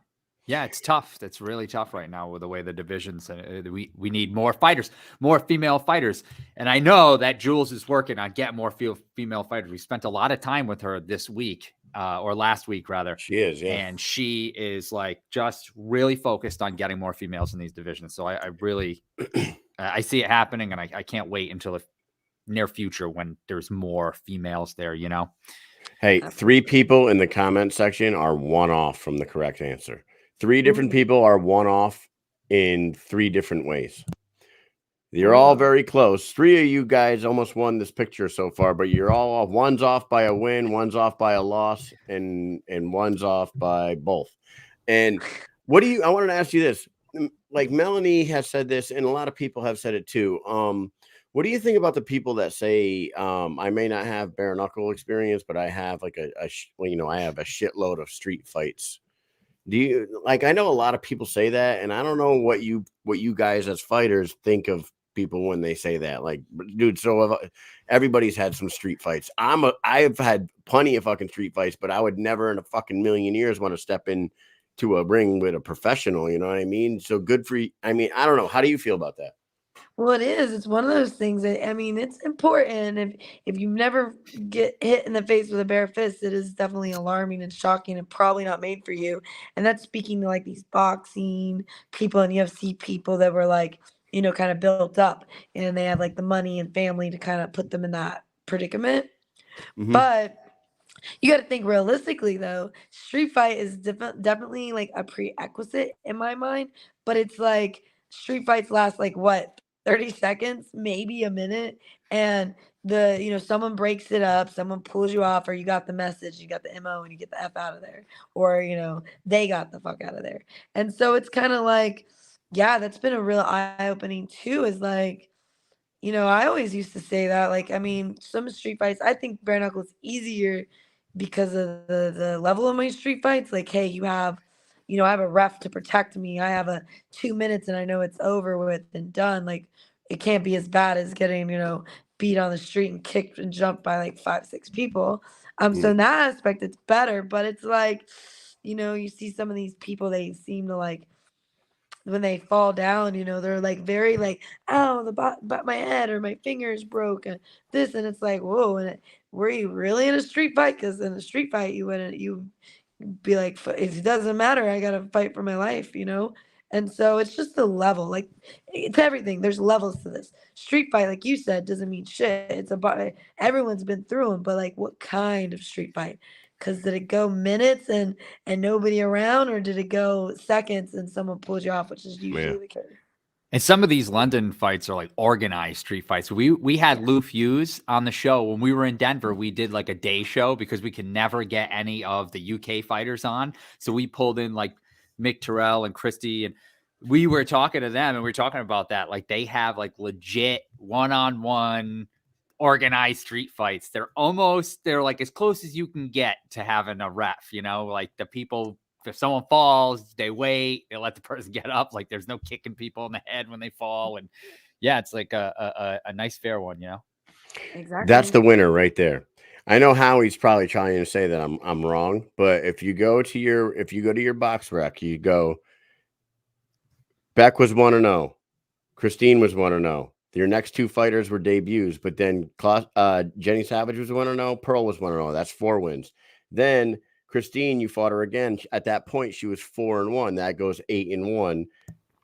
Yeah, it's tough. That's really tough right now with the way the divisions. We need more fighters, more female fighters. And I know that Jules is working on getting more female fighters. We spent a lot of time with her this week, or last week rather. She is, yeah. And she is like just really focused on getting more females in these divisions. So I really, I see it happening, and I can't wait until the near future when there's more females there. Hey, 3 people in the comment section are one off from the correct answer. 3 different people are one off in 3 different ways. You're all very close. 3 of you guys almost won this picture so far, but you're all off. One's off by a win, one's off by a loss, and one's off by both. And I wanted to ask you this. Like Melanie has said this, and a lot of people have said it too. What do you think about the people that say, I may not have bare knuckle experience, but I have like I have a shitload of street fights? Do you I know a lot of people say that, and I don't know what you guys as fighters think of people when they say that. Like, dude, so everybody's had some street fights. I've had plenty of fucking street fights, but I would never in a fucking million years want to step into a ring with a professional. You know what I mean? So good for you. I mean, I don't know. How do you feel about that? Well, it is. It's one of those things that, it's important. If you never get hit in the face with a bare fist, it is definitely alarming and shocking and probably not made for you. And that's speaking to like these boxing people and UFC people that were like, kind of built up and they have like the money and family to kind of put them in that predicament. Mhm. But you got to think realistically, though. Street fight is definitely like a prerequisite in my mind, but it's like street fights last like what, 30 seconds, maybe a minute, and someone breaks it up, someone pulls you off, or you got the message, you got the MO, and you get the F out of there, or they got the fuck out of there. And so it's kind of like, yeah, that's been a real eye-opening too, is like, I always used to say that, like, some street fights, I think bare knuckle is easier because of the level of my street fights. Like, hey, I have a ref to protect me. I have a 2 minutes and I know it's over with and done. Like, it can't be as bad as getting, beat on the street and kicked and jumped by like 5, 6 people. So in that aspect, it's better. But it's like, you see some of these people, they seem to like, when they fall down, they're like very like, oh, but my head or my fingers broke and this, and it's like, whoa, were you really in a street fight? Because in a street fight, you be like, it doesn't matter, I gotta fight for my life. And so it's just the level, like it's everything. There's levels to this street fight, like you said, doesn't mean shit. It's about, everyone's been through them, but like, what kind of street fight? Because did it go minutes and nobody around, or did it go seconds and someone pulled you off, which is usually the case. And some of these London fights are like organized street fights. We had Lou Fuse on the show when we were in Denver. We did like a day show because we could never get any of the UK fighters on. So we pulled in like Mick Terrell and Christy, and we were talking to them, and we were talking about that. Like, they have like legit one-on-one organized street fights. They're like as close as you can get to having a ref, like the people, if someone falls, they wait, they let the person get up. Like, there's no kicking people in the head when they fall. And yeah, it's like a nice fair one, Exactly. That's the winner right there. I know Howie's probably trying to say that I'm wrong, but if you go to your box rec, you go, Beck was 1-0, Christine was 1-0. Your next 2 fighters were debuts, but then Jenny Savage was 1-0, Pearl was 1-0. That's 4 wins. Then Christine, you fought her again. At that point, she was 4-1. That goes 8-1.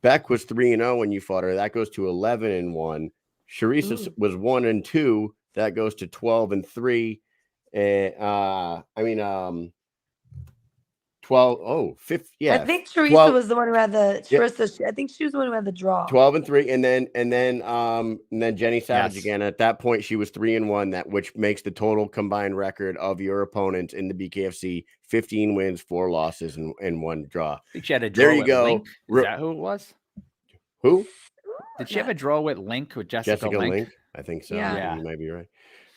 Beck was 3-0 when you fought her. That goes to 11-1. Charissa was 1-2. That goes to 12-3. And 12. Oh, 5th. Yeah. I think Teresa was the one who had the I think she was the one who had the draw. 12-3, and then Jenny Savage again. At that point, she was 3-1. That which makes the total combined record of your opponents in the BKFC 15 wins, 4 losses, and 1 draw. I think she had a draw. There you go. Link. Is that who it was? Who? Did she have a draw with Link, with Jessica Link? I think so. Yeah. You might be right.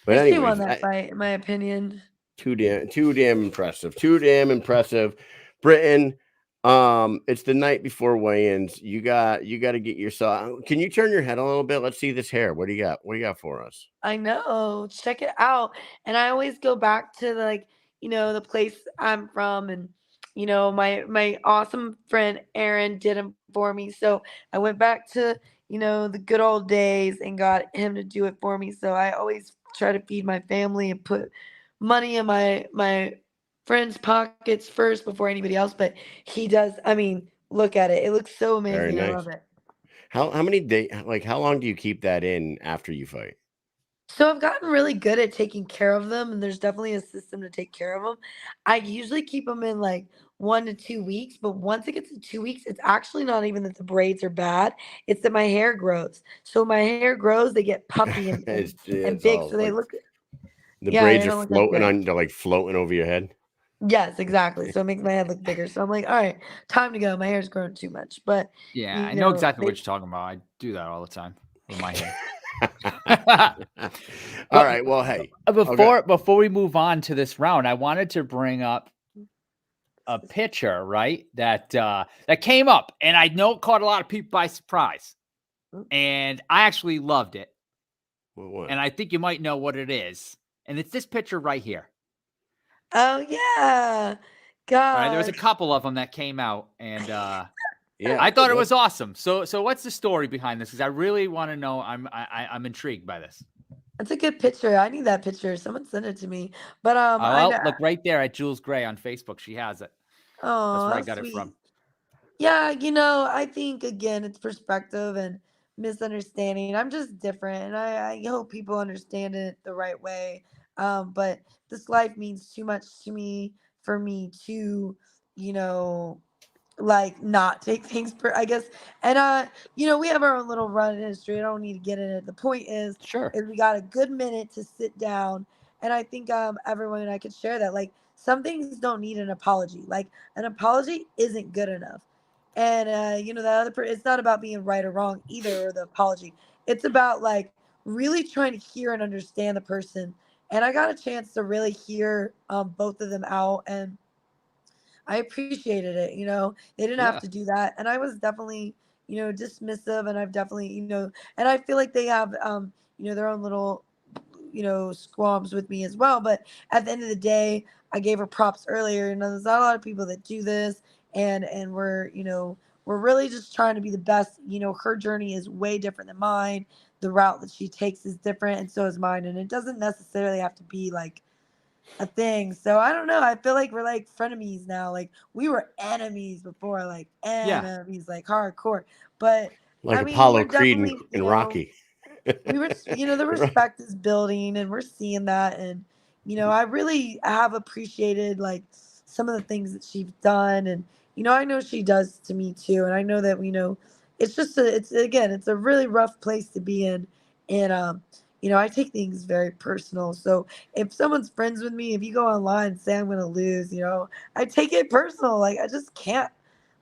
But anyway, she won that fight, in my opinion. Too damn impressive. Too damn impressive. Britain, it's the night before weigh-ins. You got to get yourself. Can you turn your head a little bit? Let's see this hair. What do you got? What do you got for us? I know. Check it out. And I always go back to the place I'm from, and my awesome friend Aaron did them for me. So I went back to, the good old days and got him to do it for me. So I always try to feed my family and put money in my friends' pockets first before anybody else. But he does. I mean, look at it. It looks so Very amazing. I nice. love it. How many days? Like, how long do you keep that in after you fight? So I've gotten really good at taking care of them, and there's definitely a system to take care of them. I usually keep them in like 1 to 2 weeks, but once it gets to 2 weeks, it's actually not even that the braids are bad. It's that my hair grows. So my hair grows, they get puffy and, and, and It's big. all So they like look, the yeah, they braids are don't look as floating good. on. They're like floating over your head. Yes, exactly. So it makes my head look bigger. So I'm like, all right, time to go. My hair's growing too much. But Yeah, I know exactly what they, you're talking about. I do that all the time with my hair. All right. Well, hey. Before we move on to this round, I wanted to bring up a picture, right? That came up, and I know it caught a lot of people by surprise. And I actually loved it. What? And I think you might know what it is. And it's this picture right here. oh yeah. All right, there was a Gosh. couple of them that came out, and Yeah, I thought it was awesome. So what's the story behind this? Because I really want to know. I'm intrigued by this. That's a good picture. I need that picture. Someone sent it to me. But I Well, know. look right there at Jules Gray on Facebook. She has it. That's Oh, where I how got it sweet. from. Yeah, I think again it's perspective and misunderstanding. I'm just different, and I hope people understand it the right way. But this life means too much to me for me to, you know, like not take things per I guess. And we have our own little run in history. I don't need to get in it. The point Sure. is we got a good minute to sit down, and I think everyone and I could share that. Like some things don't need an apology. Like an apology isn't good enough. And it's not about being right or wrong either, or the apology. It's about like really trying to hear and understand the person. And I got a chance to really hear both of them out, and I appreciated it. They didn't have Yeah. to do that. And I was definitely, dismissive. And I've definitely, and I feel like they have, their own little, squabs with me as well. But at the end of the day, I gave her props earlier. There's not a lot of people that do this. And we're really just trying to be the best. Her journey is way different than mine. The route that she takes is different, and so is mine. And it doesn't necessarily have to be like a thing. So I don't know. I feel like we're like frenemies now. Like we were enemies before, like Yeah. enemies, like hardcore. But like I mean, we're Apollo Creed definitely, and Rocky. the respect is building, and we're seeing that. And I really have appreciated like some of the things that she's done, and I know she does to me too. And I know that it's just it's a really rough place to be in. And I take things very personal. So if someone's friends with me, if you go online and say I'm gonna lose, I take it personal. Like I just can't.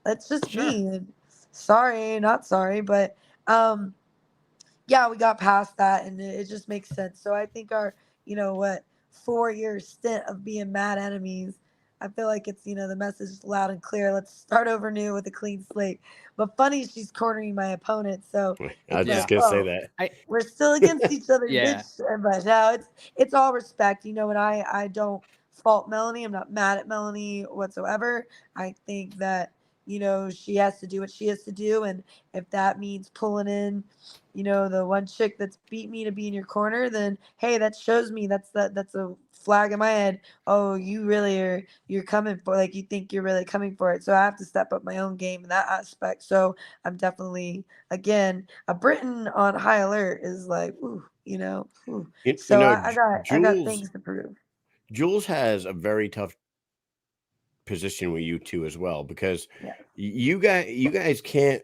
That's just Sure. me. And sorry, not sorry, but yeah, we got past that, and it just makes sense. So I think our, 4 year stint of being mad enemies, I feel like it's, the message is loud and clear. Let's start over new with a clean slate. But funny, she's cornering my opponent, so I was it's just like, gonna say whoa, that. we're still against each other, Yeah. bitch. But no, it's all respect, and I don't fault Melanie. I'm not mad at Melanie whatsoever. I think that she has to do what she has to do, and if that means pulling in the one chick that's beat me to be in your corner, then hey, that shows me that's a flag in my head. Oh, you're coming for, like, you think you're really coming for it. So I have to step up my own game in that aspect. So I'm definitely, again, a Britain on high alert is like, ooh, ooh. So I got Jules things to prove. Jules has a very tough position with you two as well, because Yeah. you guys can't.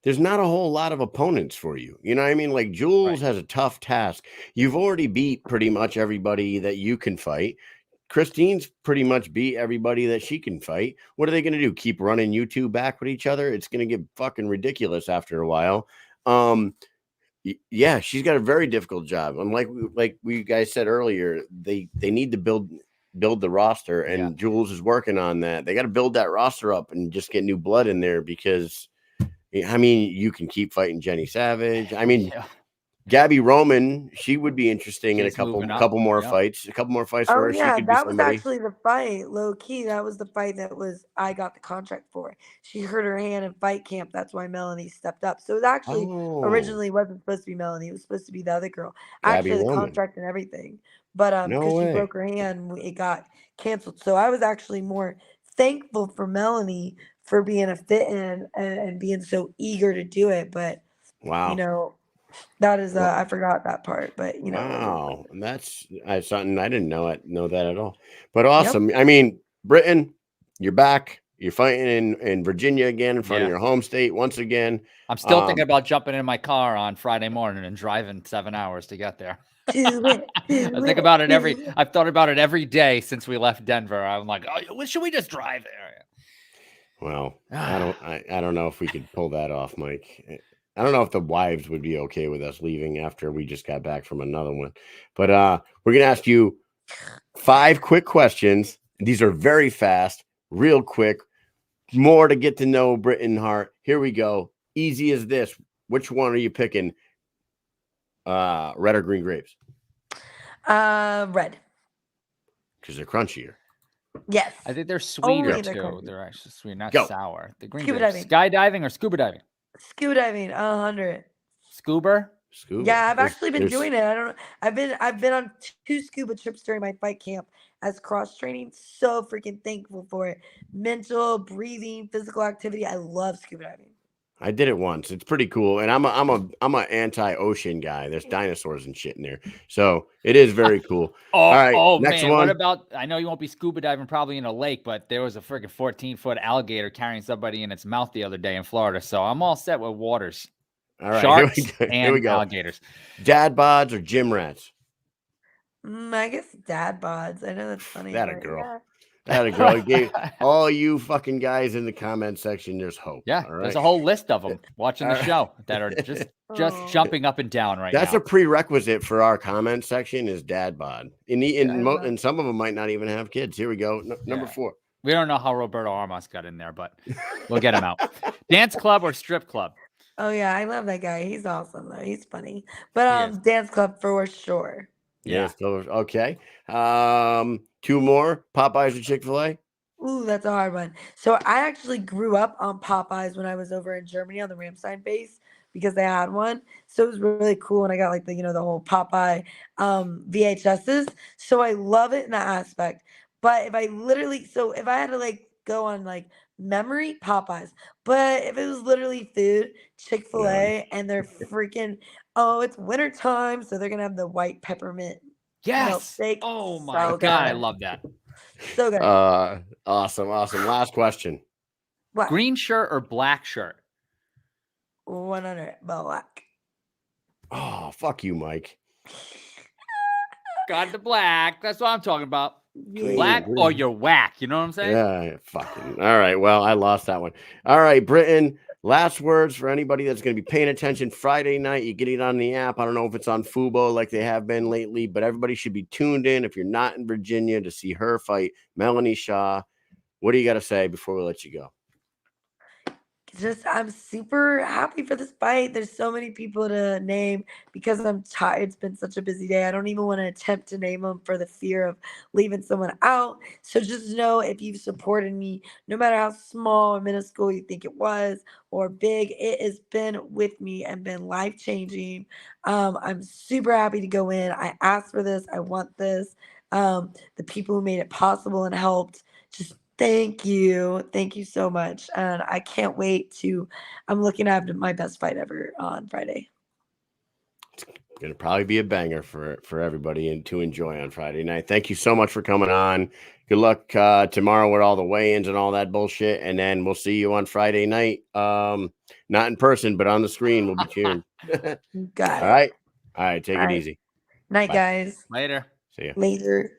There's not a whole lot of opponents for you. You know what I mean? Like Jules Right. has a tough task. You've already beat pretty much everybody that you can fight. Christine's pretty much beat everybody that she can fight. What are they going to do? Keep running you two back with each other? It's going to get fucking ridiculous after a while. Yeah, she's got a very difficult job. And like we guys said earlier, they need to build build the roster, and Jules is working on that. They got to build that roster up and just get new blood in there because, I mean, you can keep fighting Jenny Savage. I mean, Gabby Roman, she would be interesting in a couple more fights. A couple more fights for her. Yeah, she could be that somebody. was actually the fight, low key. That was the fight I got the contract for. She hurt her hand in fight camp. That's why Melanie stepped up. So it actually originally wasn't supposed to be Melanie. It was supposed to be the other girl. Gabby Actually, the Roman. Contract and everything. But because she broke her hand, it got canceled. So I was actually more thankful for Melanie for being a fit in and being so eager to do it. But that is I forgot that part, but wow, and that's something I didn't know that at all. But awesome. I mean, Britain, you're back. You're fighting in Virginia again in front of your home state once again. I'm still thinking about jumping in my car on Friday morning and driving 7 hours to get there. I think about it I've thought about it every day since we left Denver. I'm like, oh, should we just drive there? Well, I don't know if we could pull that off, Mike. I don't know if the wives would be okay with us leaving after we just got back from another one. But we're going to ask you 5 quick questions. These are very fast, real quick. More to get to know Britain Hart. Here we go. Easy as this. Which one are you picking? Red or green grapes? Red. Because they're crunchier. Yes. I think they're sweeter too. They're actually sweet, not sour. The green grapes. Skydiving or scuba diving? Scuba diving, 100. Scuba? Yeah, I've actually been doing it. I don't know. I've been on 2 scuba trips during my fight camp as cross training. So freaking thankful for it. Mental, breathing, physical activity. I love scuba diving. I did it once. It's pretty cool. And I'm a anti-ocean guy. There's dinosaurs and shit in there. So it is very cool. All right. Next one. What about, I know you won't be scuba diving probably in a lake, but there was a freaking 14-foot alligator carrying somebody in its mouth the other day in Florida. So I'm all set with waters. All right. Sharks and alligators. Dad bods or gym rats? I guess dad bods. I know that's funny. That a girl. Yeah. That a girl. All you fucking guys in the comment section, there's hope. Yeah, all right? There's a whole list of them watching the show that are just jumping up and down right now. That's a prerequisite for our comment section is dad bod. And some of them might not even have kids. Here we go. Number 4. We don't know how Roberto Armas got in there, but we'll get him out. Dance club or strip club? Oh, yeah. I love that guy. He's awesome, though. He's funny. But dance club for sure. Yeah. Okay. 2 more. Popeyes or Chick-fil-A? Ooh, that's a hard one. So I actually grew up on Popeyes when I was over in Germany on the Ramstein base because they had one. So it was really cool. And I got like the whole Popeye VHSs. So I love it in that aspect. But if I had to go on memory, Popeyes. But if it was literally food, Chick-fil-A, and they're freaking, it's winter time. So they're going to have the white peppermint. Yes. Milkshake. Oh my God. I love that. So good. Awesome. Last question. What? Green shirt or black shirt? 100 black. Oh, fuck you, Mike. Got the black. That's what I'm talking about. Yeah. Black or you're whack. You know what I'm saying? Yeah, fucking. All right. Well, I lost that one. All right, Britain. Last words for anybody that's going to be paying attention Friday night. You get it on the app. I don't know if it's on Fubo like they have been lately, but everybody should be tuned in if you're not in Virginia to see her fight Melanie Shah. What do you got to say before we let you go? I'm super happy for this fight. There's so many people to name because I'm tired. It's been such a busy day. I don't even want to attempt to name them for the fear of leaving someone out. So just know if you've supported me, no matter how small or minuscule you think it was or big, it has been with me and been life-changing. I'm super happy to go in. I asked for this. I want this. The people who made it possible and helped, just thank you. Thank you so much. And I can't wait I'm looking to have my best fight ever on Friday. It's going to probably be a banger for everybody and to enjoy on Friday night. Thank you so much for coming on. Good luck tomorrow with all the weigh-ins and all that bullshit. And then we'll see you on Friday night. Not in person, but on the screen. We'll be tuned. Got it. All right. All right. Take it easy. Night, Bye. guys. Later. See you. Later.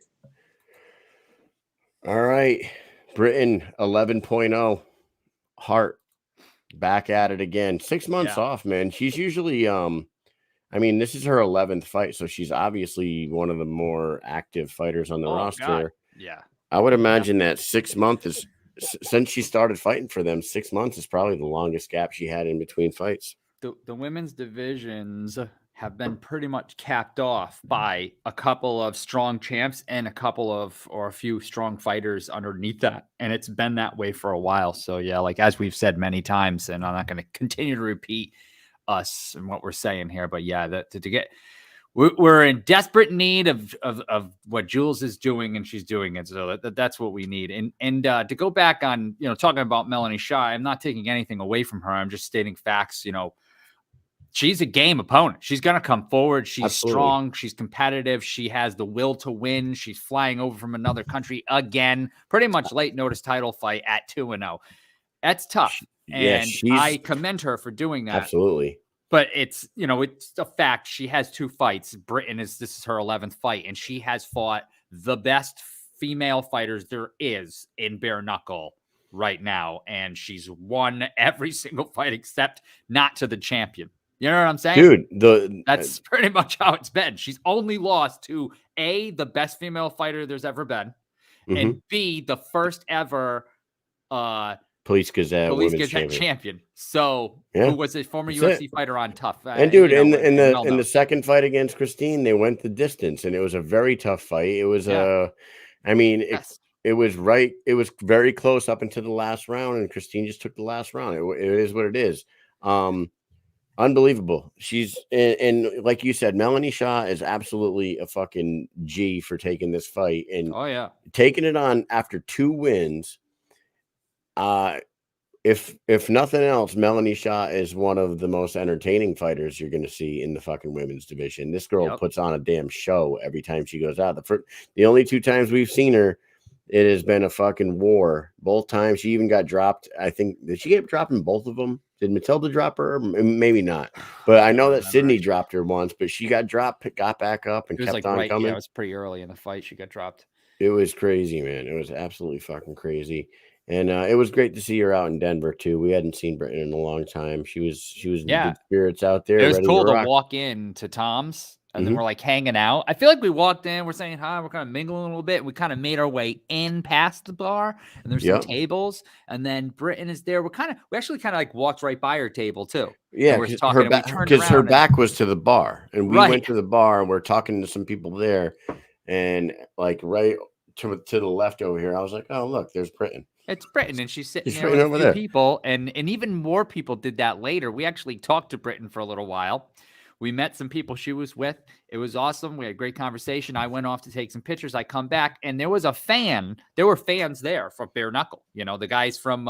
All right. Britain 11.0 Hart back at it again. 6 months off, man. She's usually this is her 11th fight, so she's obviously one of the more active fighters on the roster. God. Yeah. I would imagine that 6 months is since she started fighting for them. 6 months is probably the longest gap she had in between fights. The women's divisions have been pretty much capped off by a couple of strong champs and a few strong fighters underneath that. And it's been that way for a while. So yeah, like as we've said many times, and I'm not going to continue to repeat us and what we're saying here, but yeah, that to get we're in desperate need of what Jules is doing, and she's doing it. So that's what we need. And to go back on, talking about Melanie Shah, I'm not taking anything away from her. I'm just stating facts. She's a game opponent. She's going to come forward. She's strong. She's competitive. She has the will to win. She's flying over from another country again. Pretty much late notice title fight at 2-0. That's tough. And I commend her for doing that. Absolutely. But it's, it's a fact. She has 2 fights. This is her 11th fight, and she has fought the best female fighters there is in bare knuckle right now. And she's won every single fight except not to the champion. You know what I'm saying? Dude, that's pretty much how it's been. She's only lost to A, the best female fighter there's ever been, and B, the first ever Police Gazette champion. So who was a former UFC fighter on Tough. And dude, in the second fight against Christine, they went the distance, and it was a very tough fight. It was it was right. It was very close up into the last round, and Christine just took the last round. It is what it is. Unbelievable. She's and like you said, Melanie Shah is absolutely a fucking G for taking this fight and taking it on after 2 wins. If nothing else, Melanie Shah is one of the most entertaining fighters you're going to see in the fucking women's division. This girl puts on a damn show every time she goes out. The only 2 times we've seen her, it has been a fucking war. Both times she even got dropped. I think, did she get dropped in both of them? Did Matilda drop her? Maybe not. But I know that Sydney dropped her once, but she got dropped, got back up, and kept on coming. Yeah, it was pretty early in the fight. She got dropped. It was crazy, man. It was absolutely fucking crazy. And it was great to see her out in Denver too. We hadn't seen Britain in a long time. She was in good spirits out there. It was cool to walk in to Tom's, and then we're like hanging out. I feel like we walked in, we're saying hi, we're kind of mingling a little bit. We kind of made our way in past the bar, and there's some tables, and then Britain is there. We actually kind of like walked right by her table too. Yeah, because her back was to the bar, and we went to the bar, and we're talking to some people there, and like right to the left over here, I was like, oh look, there's Britain. It's Britain, and she's sitting there with a few people, and even more people did that later. We actually talked to Britain for a little while. We met some people she was with. It was awesome. We had a great conversation. I went off to take some pictures. I come back, and there was a fan. There were fans there for bare knuckle. The guys from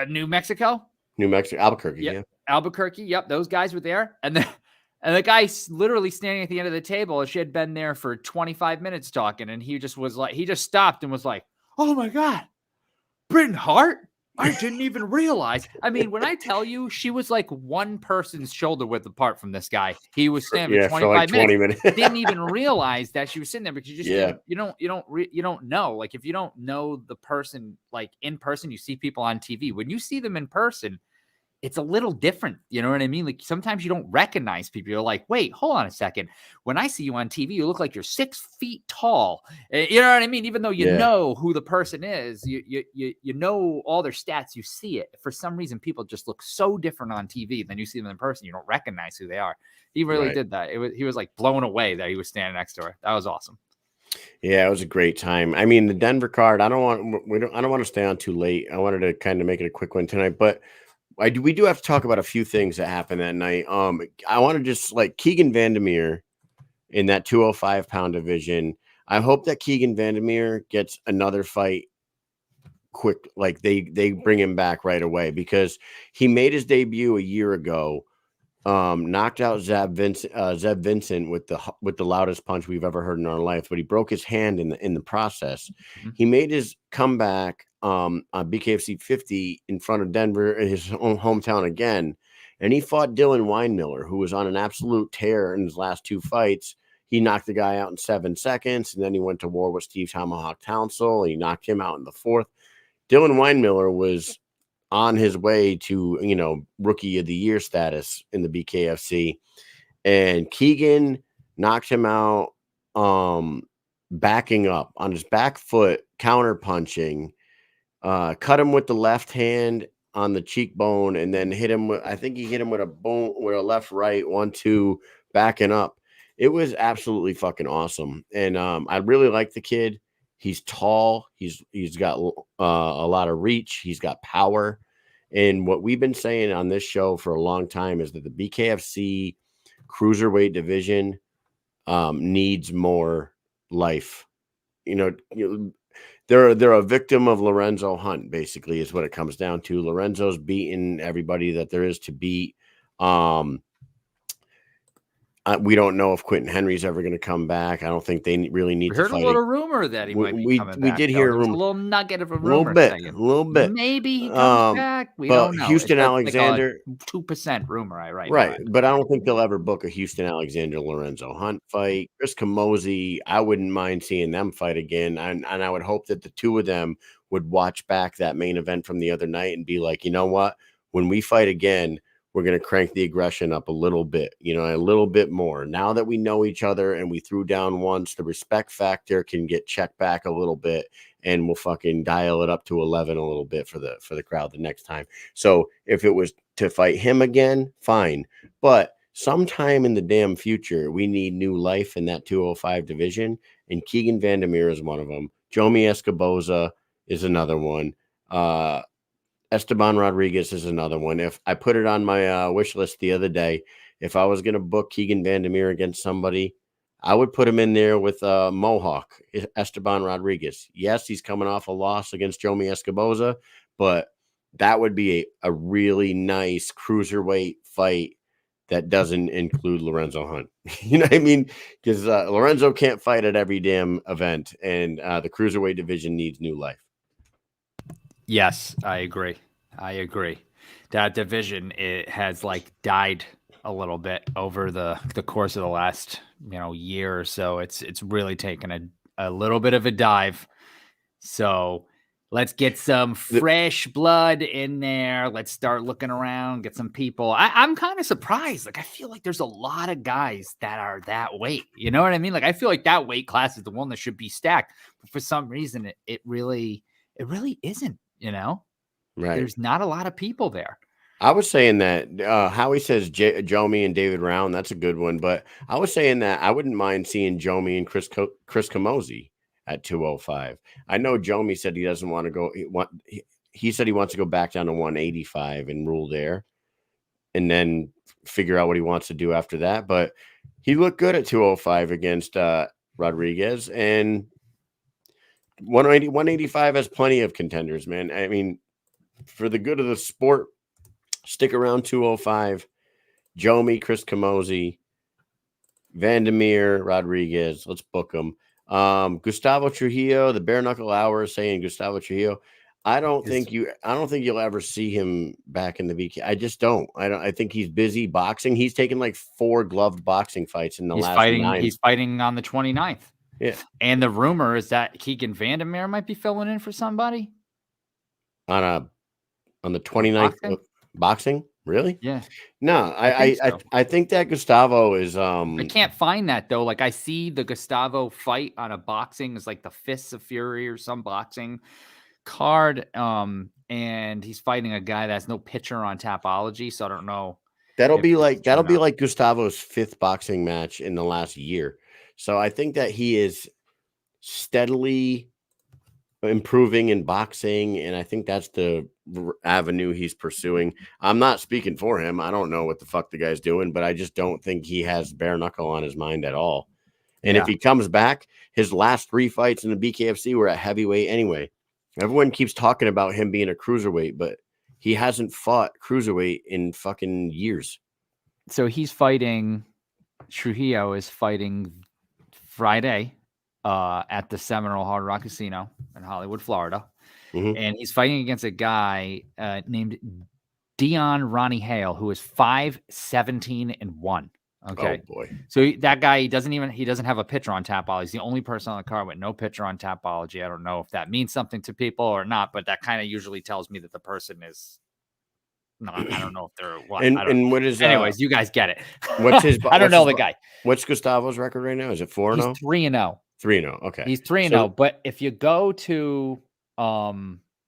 New Mexico, Albuquerque. Yep. Yeah, Albuquerque. Yep, those guys were there, and then. And the guy's literally standing at the end of the table, and she had been there for 25 minutes talking. And he just stopped and was like, oh my God, Britain Hart? I didn't even realize. I mean, when I tell you, she was like one person's shoulder width apart from this guy. He was standing for 25 minutes. Didn't even realize that she was sitting there because you just you don't know. Like if you don't know the person like in person, you see people on TV. When you see them in person, it's a little different. You know what I mean? Like sometimes you don't recognize people. You're like, wait, hold on a second. When I see you on TV, you look like you're 6 feet tall. You know what I mean? Even though you know who the person is, you know all their stats, you see it. For some reason, people just look so different on TV than you see them in person. You don't recognize who they are. He really did that. He was like blown away that he was standing next to her. That was awesome. Yeah, it was a great time. I mean, the Denver card, I don't want to stay on too late. I wanted to kind of make it a quick one tonight, but we do have to talk about a few things that happened that night. I want to just like Keegan Vandermeer in that 205-pound division. I hope that Keegan Vandermeer gets another fight quick. Like they bring him back right away because he made his debut a year ago. Knocked out Zeb Vincent with the loudest punch we've ever heard in our life, but he broke his hand in the process. Mm-hmm. He made his comeback on BKFC 50 in front of Denver in his own hometown again, and he fought Dylan Weinmiller, who was on an absolute tear in his last 2 fights. He knocked the guy out in 7 seconds, and then he went to war with Steve Tomahawk Townsend. He knocked him out in the 4th. Dylan Weinmiller was on his way to, rookie of the year status in the BKFC, and Keegan knocked him out backing up on his back foot, counter punching, cut him with the left hand on the cheekbone, and then hit him with, I think he hit him with a left, right, 1-2, backing up. It was absolutely fucking awesome. And I really like the kid. He's tall. He's got a lot of reach. He's got power. And what we've been saying on this show for a long time is that the BKFC cruiserweight division needs more life. They're a victim of Lorenzo Hunt, basically, is what it comes down to. Lorenzo's beating everybody that there is to beat. We don't know if Quentin Henry's ever going to come back. I don't think they really need to fight. We heard a little rumor that he might be coming back. We did hear a rumor. A little nugget of a rumor. A little bit. Maybe he comes back. We don't know. Houston Alexander. Like 2% rumor, right? Right. But I don't think they'll ever book a Houston Alexander Lorenzo Hunt fight. Chris Camozzi, I wouldn't mind seeing them fight again. And I would hope that the two of them would watch back that main event from the other night and be like, you know what? When we fight again, we're going to crank the aggression up a little bit, a little bit more. Now that we know each other and we threw down once, the respect factor can get checked back a little bit, and we'll fucking dial it up to 11 a little bit for the crowd the next time. So if it was to fight him again, fine. But sometime in the damn future, we need new life in that 205 division, and Keegan Vandermeer is one of them. Jomi Escoboza is another one. Esteban Rodriguez is another one. If I put it on my wish list the other day, if I was going to book Keegan Vandermeer against somebody, I would put him in there with Mohawk, Esteban Rodriguez. Yes, he's coming off a loss against Jomi Escoboza, but that would be a really nice cruiserweight fight that doesn't include Lorenzo Hunt. You know what I mean? Because Lorenzo can't fight at every damn event, and the cruiserweight division needs new life. Yes, I agree. That division, it has died a little bit over the course of the last year or so. It's really taken a little bit of a dive. So let's get some fresh blood in there. Let's start looking around, get some people. I'm kind of surprised. I feel like there's a lot of guys that are that weight. You know what I mean? I feel like that weight class is the one that should be stacked. But for some reason, it really isn't. Right. There's not a lot of people there. I was saying that Howie says Jomi and David Round. That's a good one. But I was saying that I wouldn't mind seeing Jomi and Chris Camozzi at 205. I know Jomi said he doesn't want to go. He said he wants to go back down to 185 and rule there, and then figure out what he wants to do after that. But he looked good at 205 against Rodriguez, and 185 has plenty of contenders, man. I mean, for the good of the sport, stick around 205. Jomi, Chris Camozzi, Vandermeer, Rodriguez. Let's book them. Gustavo Trujillo, the bare knuckle hour, saying Gustavo Trujillo. I don't think you'll ever see him back in the BK. I just don't. I think he's busy boxing. He's taken 4 gloved boxing fights in the last 9. He's fighting on the 29th. Yeah. And the rumor is that Keegan Vandermeer might be filling in for somebody on the 29th boxing. Really? Yeah. No, I think that Gustavo is I can't find that though. I see the Gustavo fight on a boxing is the Fists of Fury or some boxing card. And he's fighting a guy that has no picture on Tapology, so I don't know. That'll be like Gustavo's 5th boxing match in the last year. So I think that he is steadily improving in boxing, and I think that's the avenue he's pursuing. I'm not speaking for him. I don't know what the fuck the guy's doing, but I just don't think he has bare knuckle on his mind at all. And if he comes back, his last 3 fights in the BKFC were at heavyweight anyway. Everyone keeps talking about him being a cruiserweight, but he hasn't fought cruiserweight in fucking years. So he's fighting, Trujillo is fighting Friday at the Seminole Hard Rock Casino in Hollywood, Florida. Mm-hmm. And he's fighting against a guy named Dion Ronnie Hale, who is 5-17-1. Okay. Oh boy. So that guy, he doesn't have a picture on Tapology. He's the only person on the card with no picture on Tapology. I don't know if that means something to people or not, but that kind of usually tells me that the person is No, I don't know if they're what. And I don't. what is Anyways, you guys get it. what's his I don't what's know his the guy. what's Gustavo's record right now? Is it 4-0? He's 3-0. 3-0. Okay. He's 3-0. So But if you go to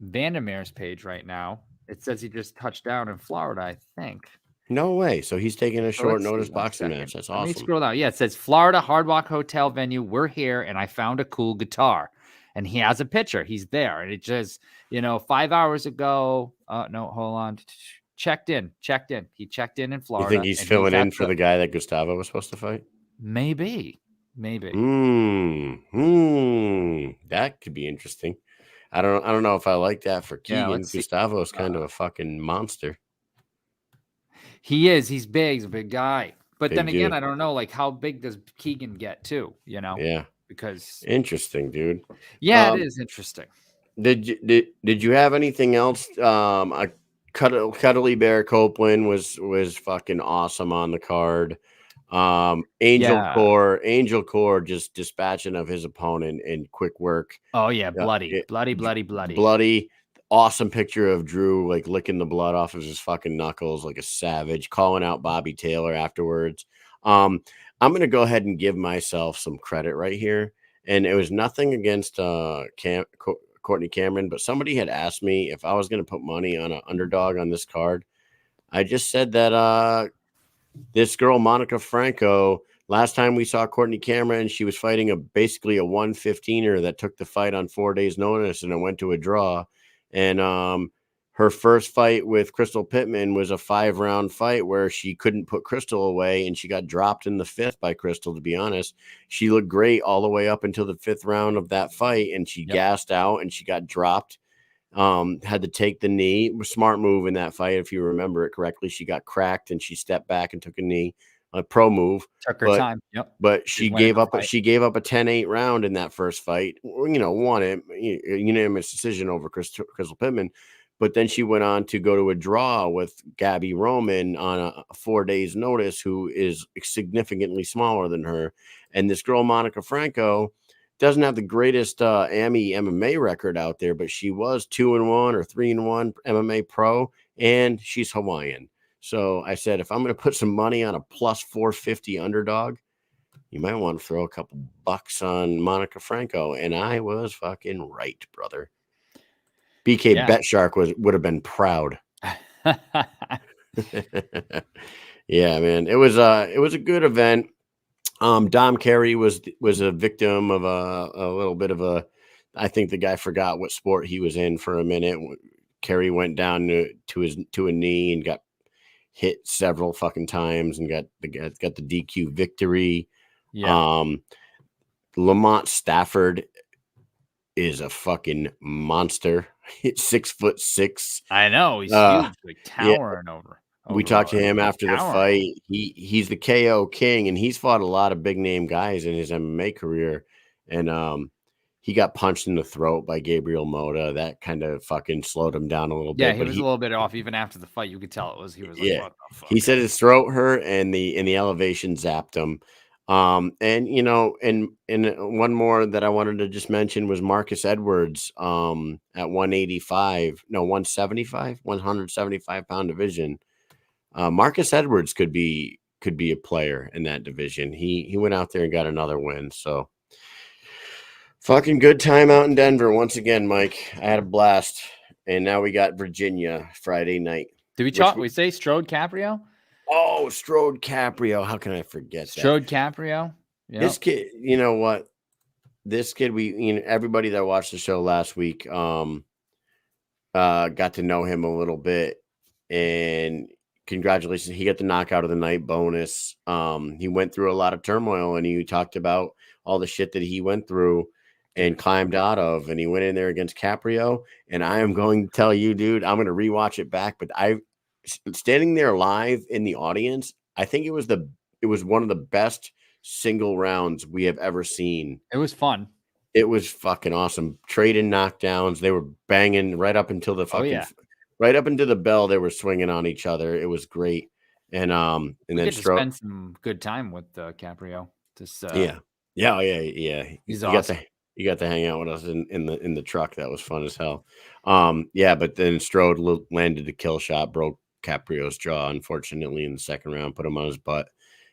Vandermeer's page right now, it says he just touched down in Florida, I think. no way. So he's taking a So short let's see, notice one boxing second. match. That's Let me awesome. scroll down. Yeah, it says Florida Hard Rock Hotel venue. We're here, and I found a cool guitar. And he has a picture. He's there. And it just, 5 hours ago. No, hold on. Checked in. He checked in You Florida. think he's filling in for the guy that Gustavo was supposed to fight? Maybe. That could be interesting. I don't know if I like that for Yeah, Keegan. let's see. Gustavo's kind of a fucking monster. He is. He's big. He's a big guy. But Big then again, dude. I don't know, like how big does Keegan get too? Yeah. Because Interesting, dude. it is interesting. Did you have anything else? Cuddly Bear Copeland was fucking awesome on the card. Angel Core just dispatching of his opponent in quick work. Oh yeah, bloody. Awesome picture of Drew like licking the blood off of his fucking knuckles like a savage, calling out Bobby Taylor afterwards. I'm gonna go ahead and give myself some credit right here, and it was nothing against Courtney Cameron, but somebody had asked me if I was gonna put money on an underdog on this card. I just said that this girl Monica Franco, last time we saw Courtney Cameron, she was fighting basically a 115er that took the fight on 4 days notice, and it went to a draw. And her first fight with Crystal Pittman was a 5-round fight where she couldn't put Crystal away, and she got dropped in the 5th by Crystal. To be honest, she looked great all the way up until the 5th round of that fight, and she gassed out and she got dropped. Had to take the knee. Smart move in that fight, if you remember it correctly. She got cracked and she stepped back and took a knee. A pro move. Took her time. Yep. But she gave up a 10-8 round in that first fight. Won it, unanimous decision over Crystal Pittman. But then she went on to go to a draw with Gabby Roman on a 4 days notice, who is significantly smaller than her. And this girl, Monica Franco, doesn't have the greatest MMA record out there, but she was 2-1 or 3-1 MMA pro, and she's Hawaiian. So I said, if I'm going to put some money on a plus 450 underdog, you might want to throw a couple bucks on Monica Franco. And I was fucking right, brother. BK Bet Shark would have been proud. Yeah, man. It was a good event. Dom Carey was a victim of a little bit of I think the guy forgot what sport he was in for a minute. Carey went down to a knee and got hit several fucking times and got the DQ victory. Yeah. Lamont Stafford is a fucking monster. He's 6'6". I know, he's huge, like towering over. We talked to him after the fight. He's the KO king, and he's fought a lot of big name guys in his MMA career. And he got punched in the throat by Gabriel Mota. That kind of fucking slowed him down a little bit. Yeah, he was a little bit off even after the fight. You could tell he was like, what the fuck? He said his throat hurt and the elevation zapped him. And one more that I wanted to just mention was Marcus Edwards at 175 pound division. Marcus Edwards could be a player in that division. He went out there and got another win. So fucking good time out in Denver once again, Mike. I had a blast. And now we got Virginia Friday night. Did we say Strode Caprio? Oh, Strode Caprio. How can I forget that? Strode Caprio. Yep. This kid, you know what? This kid, everybody that watched the show last week got to know him a little bit. And congratulations. He got the knockout of the night bonus. He went through a lot of turmoil, and he talked about all the shit that he went through and climbed out of, and he went in there against Caprio. And I am going to tell you, dude, I'm going to rewatch it back, but standing there live in the audience, I think it was one of the best single rounds we have ever seen. It was fun. It was fucking awesome. Trading knockdowns. They were banging right up until the right up into the bell. They were swinging on each other. It was great. And then spend some good time with Caprio. Yeah. He's awesome. You got to hang out with us in the truck. That was fun as hell. But then Strode landed the kill shot, broke Caprio's jaw, unfortunately, in the second round, put him on his butt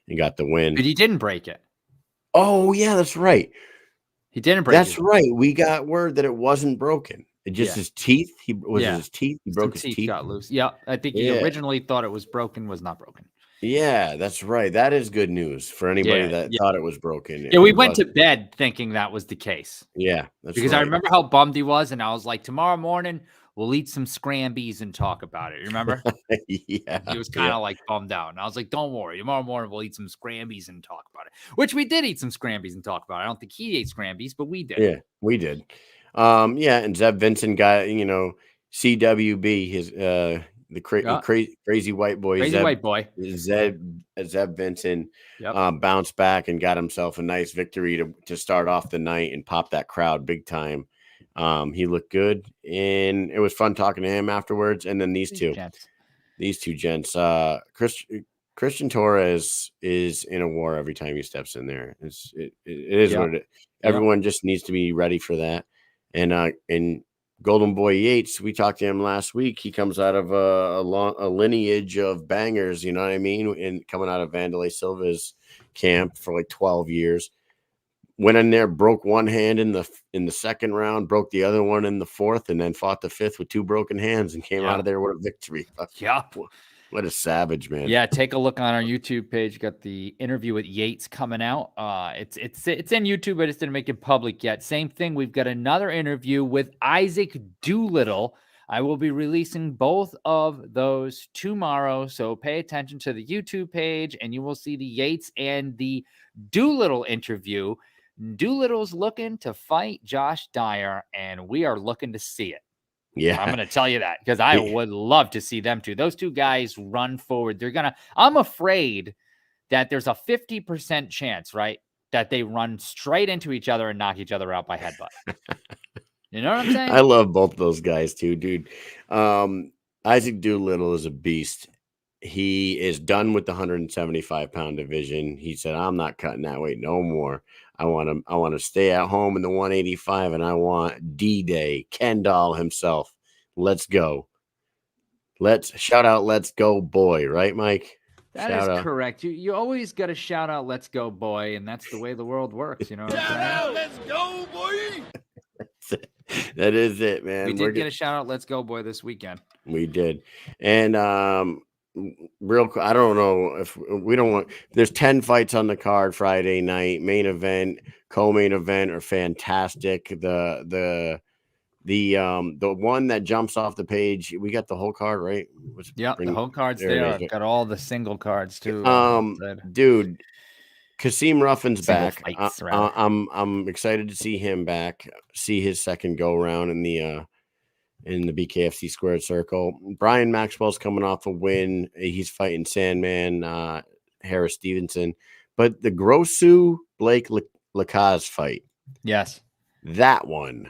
and got the win. But he didn't break it. Oh, yeah, that's right. He didn't break it. That's right. We got word that it wasn't broken. It just his teeth. His teeth. He broke his teeth. Got loose. Yeah, I think he originally thought it was broken, was not broken. Yeah, that's right. That is good news for anybody that thought it was broken. Yeah, we went to bed thinking that was the case. Yeah, that's because I remember how bummed he was, and I was like, tomorrow morning we'll eat some scrambies and talk about it. You remember? Yeah. He was kind of like bummed out. And I was like, don't worry. Tomorrow morning we'll eat some scrambies and talk about it. Which we did eat some scrambies and talk about it. I don't think he ate scrambies, but we did. Yeah, we did. Yeah, and Zeb Vincent got, CWB, his the crazy white boy. Zeb Vincent bounced back and got himself a nice victory to start off the night and pop that crowd big time. He looked good, and it was fun talking to him afterwards. And then these two gents, Christian Torres is in a war every time he steps in there. It is what it is. Everyone just needs to be ready for that. And Golden Boy Yates, we talked to him last week. He comes out of a lineage of bangers, you know what I mean? And coming out of Vanderlei Silva's camp for like 12 years. Went in there, broke one hand in the second round, broke the other one in the fourth, and then fought the fifth with two broken hands and came out of there with a victory. What a savage, man. Yeah, take a look on our YouTube page. Got the interview with Yates coming out. It's in YouTube, but it didn't make it public yet. Same thing. We've got another interview with Isaac Doolittle. I will be releasing both of those tomorrow, so pay attention to the YouTube page, and you will see the Yates and the Doolittle interview. Doolittle's looking to fight Josh Dyer, and we are looking to see it. Yeah, I'm going to tell you that because I would love to see them two. Those two guys run forward. I'm afraid that there's a 50% chance, right, that they run straight into each other and knock each other out by headbutt. You know what I'm saying? I love both those guys too, dude. Isaac Doolittle is a beast. He is done with the 175-pound division. He said, I'm not cutting that weight no more. I want to stay at home in the 185, and I want D-Day, Kendall himself. Let's go. Let's go, boy. Right, Mike? That is correct. You always got to shout out, let's go, boy. And that's the way the world works. You know what I'm saying? Shout out, let's go, boy. That is it, man. We did get a shout out, let's go, boy, this weekend. We did. And, real quick, I don't know if we don't want. There's 10 fights on the card Friday night. Main event, co-main event are fantastic. The one that jumps off the page, we got the whole card, right? The whole card's there. I've got all the single cards too. Dude, Kasim Ruffin's back. Fights, I'm excited to see him back. See his second go round in the BKFC squared circle. Brian Maxwell's coming off a win. He's fighting Sandman, Harris Stevenson. But the Grosu Blake Lacaze fight. Yes. That one's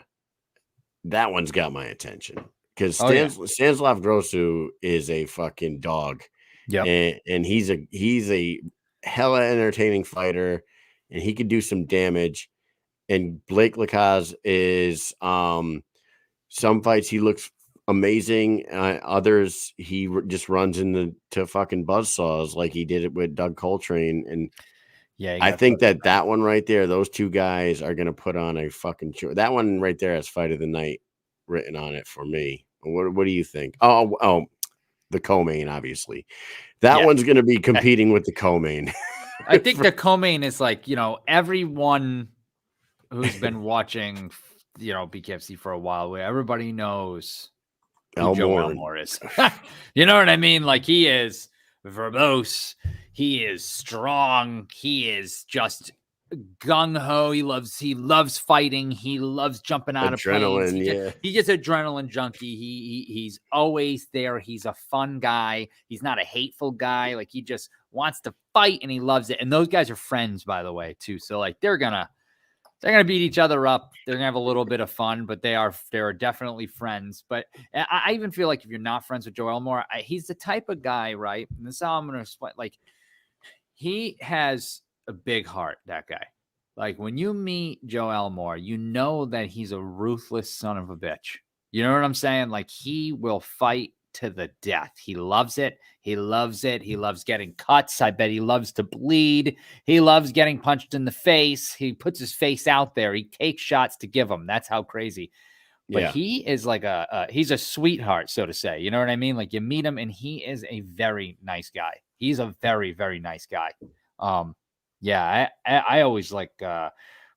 got my attention. Because Stanislav Grosu is a fucking dog. Yeah. And he's a hella entertaining fighter, and he could do some damage. And Blake Lacaze is some fights he looks amazing. Others he just runs into fucking buzzsaws like he did it with Doug Coltrane. And I think that one right there, those two guys are going to put on a fucking show. That one right there has fight of the night written on it for me. What do you think? Oh, the co-main, obviously. That one's going to be competing with the co-main. I think the co-main is like, everyone who's been watching BKFC for a while, where everybody knows who Joe Elmore is. You know what I mean? Like, he is verbose, he is strong, he is just gung-ho, he loves fighting, he loves jumping out of planes. He gets adrenaline junkie. He's always there. He's a fun guy. He's not a hateful guy. Like, he just wants to fight and he loves it. And those guys are friends, by the way, too. So like, they're gonna beat each other up. They're gonna have a little bit of fun, but they are definitely friends. But I even feel like if you're not friends with Joe Elmore, he's the type of guy, right? And this is how I'm gonna explain. Like, he has a big heart, that guy. Like, when you meet Joe Elmore, you know that he's a ruthless son of a bitch. You know what I'm saying? Like, he will fight to the death. He loves it. He loves it. He loves getting cuts. I bet he loves to bleed. He loves getting punched in the face. He puts his face out there. He takes shots to give them. That's how crazy. But he is like he's a sweetheart, so to say. You know what I mean? Like you meet him and he is a very nice guy. He's a very, very nice guy. I always like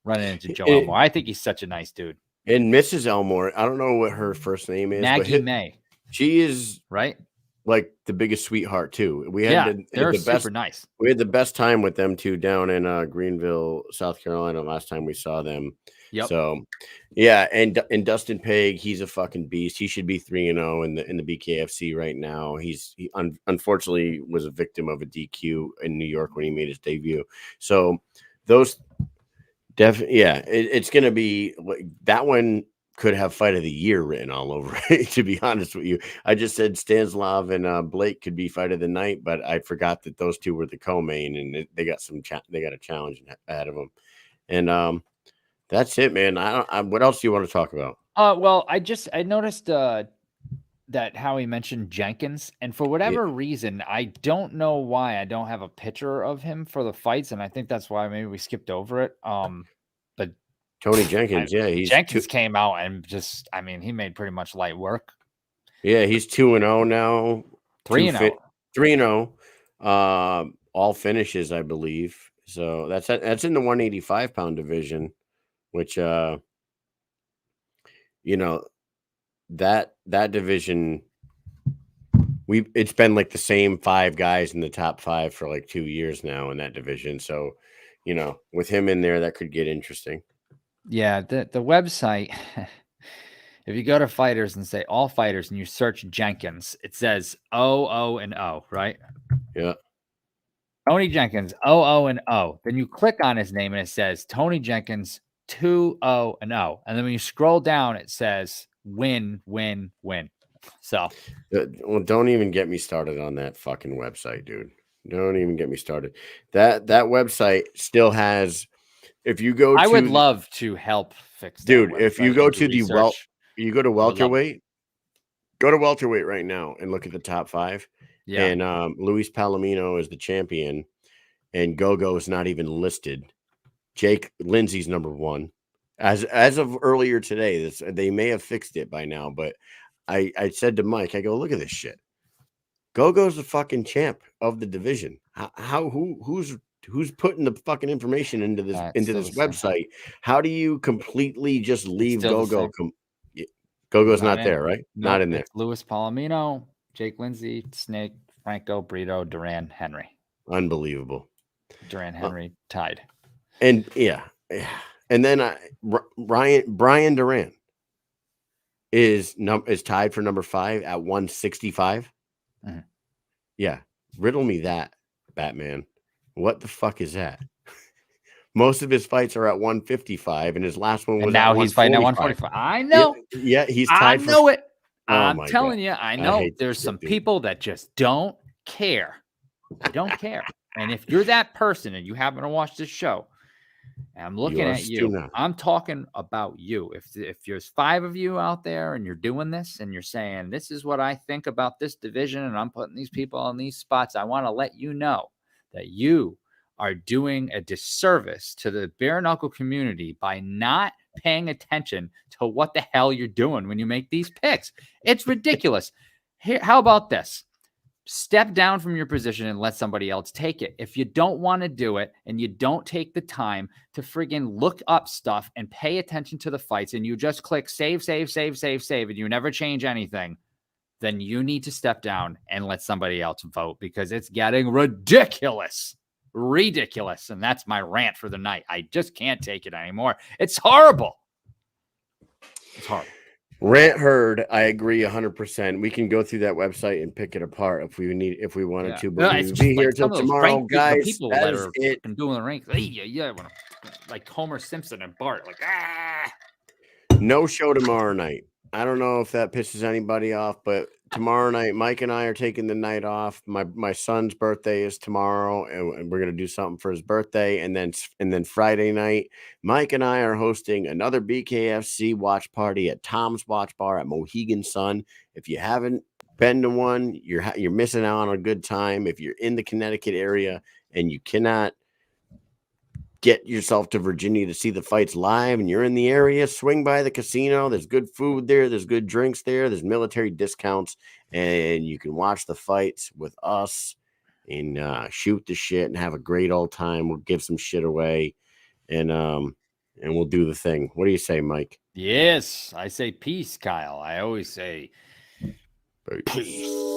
running into Joe Elmore. I think he's such a nice dude. And Mrs. Elmore, I don't know what her first name is. Maggie May. She is right. Like the biggest sweetheart too. We had they're the super best, nice. We had the best time with them too down in Greenville, South Carolina. Last time we saw them. Yep. So, yeah, and Dustin Pegg, he's a fucking beast. He should be 3-0 in the BKFC right now. He unfortunately was a victim of a DQ in New York when he made his debut. So those definitely, it's gonna be that one. Could have fight of the year written all over it, to be honest with you. I just said Stanislav and Blake could be fight of the night, but I forgot that those two were the co-main, and they got a challenge ahead of them. And that's it, man. What else do you want to talk about? Well, I noticed that Howie mentioned Jenkins, and for whatever reason, I don't know why I don't have a picture of him for the fights, and I think that's why maybe we skipped over it. But Tony Jenkins, Jenkins came out and he made pretty much light work. Yeah, he's 2-0 now. 3-0. 3-0. All finishes, I believe. So that's in the 185-pound division, which that division, it's been like the same 5 guys in the top 5 for like 2 years now in that division. So, with him in there, that could get interesting. Yeah, the website, if you go to fighters and say all fighters and you search Jenkins, it says 0-0-0, right? Yeah. Tony Jenkins, 0-0-0. Then you click on his name and it says Tony Jenkins 2-0-0. And then when you scroll down, it says win, win, win. So, well, don't even get me started on that fucking website, dude. Don't even get me started. That website still has. If you go, I would love to help fix that, dude. If you go to you go to welterweight, go to welterweight right now and look at the top 5. Yeah. And Luis Palomino is the champion, and Gogo is not even listed. Jake Lindsay's number 1. As of earlier today, they may have fixed it by now, but I said to Mike, I go, look at this shit. Gogo's the fucking champ of the division. Who's putting the fucking information into this website? How do you completely just leave Gogo? Gogo's not there, right? No, not in there. Luis Palomino, Jake Lindsay, Snake, Franco, Brito, Duran, Henry. Unbelievable. Duran, Henry tied. And and then Brian Duran is tied for number 5 at 165. Mm-hmm. Yeah, riddle me that, Batman. What the fuck is that? Most of his fights are at 155, and his last one was. And now he's fighting at 145. I know. Yeah, he's tied. I know it. Oh, I'm telling you, I know. There's some people that just don't care. They don't care. And if you're that person and you happen to watch this show, and I'm looking at you, I'm talking about you. If there's 5 of you out there and you're doing this and you're saying, this is what I think about this division, and I'm putting these people in these spots, I want to let you know that you are doing a disservice to the bare knuckle community by not paying attention to what the hell you're doing when you make these picks. It's ridiculous. Here, how about this? Step down from your position and let somebody else take it. If you don't want to do it and you don't take the time to friggin' look up stuff and pay attention to the fights, and you just click save, and you never change anything, then you need to step down and let somebody else vote, because it's getting ridiculous. And that's my rant for the night. I just can't take it anymore. It's horrible. It's horrible. Rant heard. I agree 100%. We can go through that website and pick it apart if we wanted to. But we'll be here till tomorrow, guys. People that are doing the ranks. Like Homer Simpson and Bart. No show tomorrow night. I don't know if that pisses anybody off, but tomorrow night, Mike and I are taking the night off. My son's birthday is tomorrow, and we're gonna do something for his birthday. And then Friday night, Mike and I are hosting another BKFC watch party at Tom's Watch Bar at Mohegan Sun. If you haven't been to one, you're missing out on a good time. If you're in the Connecticut area and you cannot get yourself to Virginia to see the fights live and you're in the area, swing by the casino. There's good food there. There's good drinks there. There's military discounts, and you can watch the fights with us and shoot the shit and have a great old time. We'll give some shit away and we'll do the thing. What do you say, Mike? Yes, I say peace, Kyle. I always say peace.